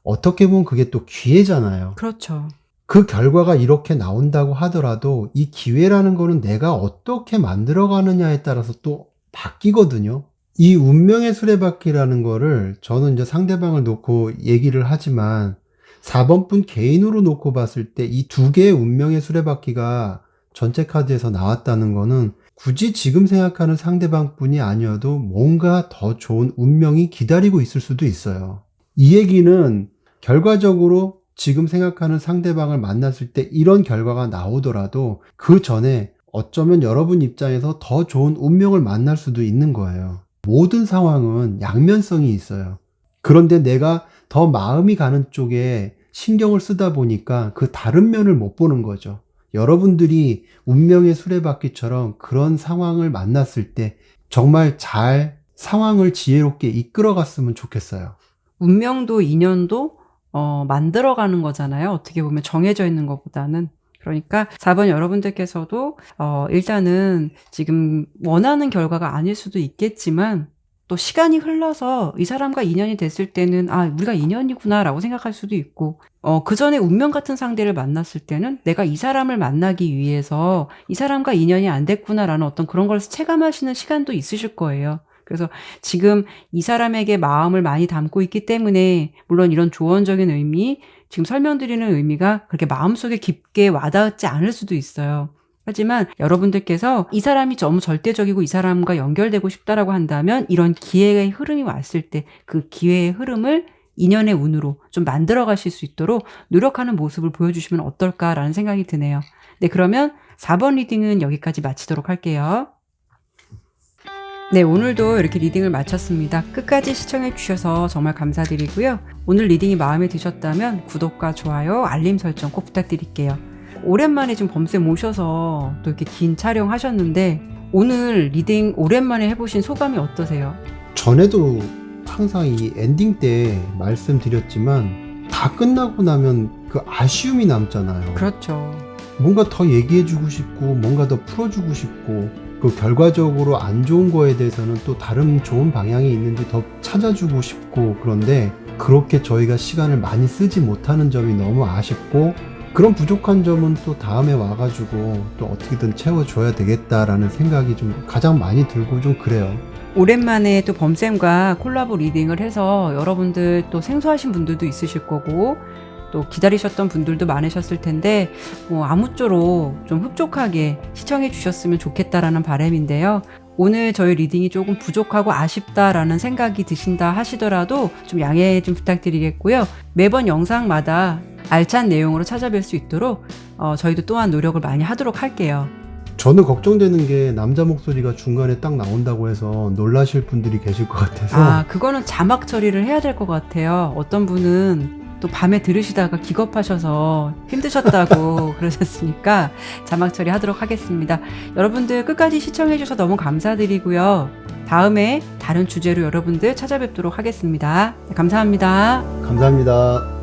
어떻게 보면 그게 또 기회잖아요. 그렇죠. 그 결과가 이렇게 나온다고 하더라도 이 기회라는 거는 내가 어떻게 만들어가느냐에 따라서 또 바뀌거든요. 이 운명의 수레바퀴라는 거를 저는 이제 상대방을 놓고 얘기를 하지만 4번 분 개인으로 놓고 봤을 때 이 두 개의 운명의 수레바퀴가 전체 카드에서 나왔다는 거는 굳이 지금 생각하는 상대방 분이 아니어도 뭔가 더 좋은 운명이 기다리고 있을 수도 있어요. 이 얘기는 결과적으로 지금 생각하는 상대방을 만났을 때 이런 결과가 나오더라도 그 전에 어쩌면 여러분 입장에서 더 좋은 운명을 만날 수도 있는 거예요. 모든 상황은 양면성이 있어요. 그런데 내가 더 마음이 가는 쪽에 신경을 쓰다 보니까 그 다른 면을 못 보는 거죠. 여러분들이 운명의 수레바퀴처럼 그런 상황을 만났을 때 정말 잘 상황을 지혜롭게 이끌어 갔으면 좋겠어요. 운명도 인연도 만들어가는 거잖아요. 어떻게 보면 정해져 있는 것보다는. 그러니까 4번 여러분들께서도 일단은 지금 원하는 결과가 아닐 수도 있겠지만 또 시간이 흘러서 이 사람과 인연이 됐을 때는 우리가 인연이구나라고 생각할 수도 있고 그 전에 운명 같은 상대를 만났을 때는 내가 이 사람을 만나기 위해서 이 사람과 인연이 안 됐구나라는 어떤 그런 걸 체감하시는 시간도 있으실 거예요. 그래서 지금 이 사람에게 마음을 많이 담고 있기 때문에 물론 이런 조언적인 의미, 지금 설명드리는 의미가 그렇게 마음속에 깊게 와닿지 않을 수도 있어요. 하지만 여러분들께서 이 사람이 너무 절대적이고 이 사람과 연결되고 싶다라고 한다면 이런 기회의 흐름이 왔을 때 그 기회의 흐름을 인연의 운으로 좀 만들어 가실 수 있도록 노력하는 모습을 보여주시면 어떨까라는 생각이 드네요. 네, 그러면 4번 리딩은 여기까지 마치도록 할게요. 네, 오늘도 이렇게 리딩을 마쳤습니다. 끝까지 시청해 주셔서 정말 감사드리고요. 오늘 리딩이 마음에 드셨다면 구독과 좋아요, 알림 설정 꼭 부탁드릴게요. 오랜만에 지금 범쌤 모셔서 또 이렇게 긴 촬영 하셨는데 오늘 리딩 오랜만에 해보신 소감이 어떠세요? 전에도 항상 이 엔딩 때 말씀드렸지만 다 끝나고 나면 그 아쉬움이 남잖아요. 그렇죠. 뭔가 더 얘기해주고 싶고 뭔가 더 풀어주고 싶고 그 결과적으로 안 좋은 거에 대해서는 또 다른 좋은 방향이 있는지 더 찾아주고 싶고 그런데 그렇게 저희가 시간을 많이 쓰지 못하는 점이 너무 아쉽고 그런 부족한 점은 또 다음에 와가지고 또 어떻게든 채워줘야 되겠다라는 생각이 좀 가장 많이 들고 좀 그래요. 오랜만에 또 범쌤과 콜라보 리딩을 해서 여러분들 또 생소하신 분들도 있으실 거고 또 기다리셨던 분들도 많으셨을 텐데 아무쪼록 좀 흡족하게 시청해 주셨으면 좋겠다라는 바람인데요. 오늘 저희 리딩이 조금 부족하고 아쉽다라는 생각이 드신다 하시더라도 좀 양해 좀 부탁드리겠고요. 매번 영상마다 알찬 내용으로 찾아뵐 수 있도록 저희도 또한 노력을 많이 하도록 할게요. 저는 걱정되는 게 남자 목소리가 중간에 딱 나온다고 해서 놀라실 분들이 계실 것 같아서 그거는 자막 처리를 해야 될 것 같아요. 어떤 분은 또 밤에 들으시다가 기겁하셔서 힘드셨다고 그러셨으니까 자막 처리하도록 하겠습니다. 여러분들 끝까지 시청해주셔서 너무 감사드리고요. 다음에 다른 주제로 여러분들 찾아뵙도록 하겠습니다. 감사합니다. 감사합니다.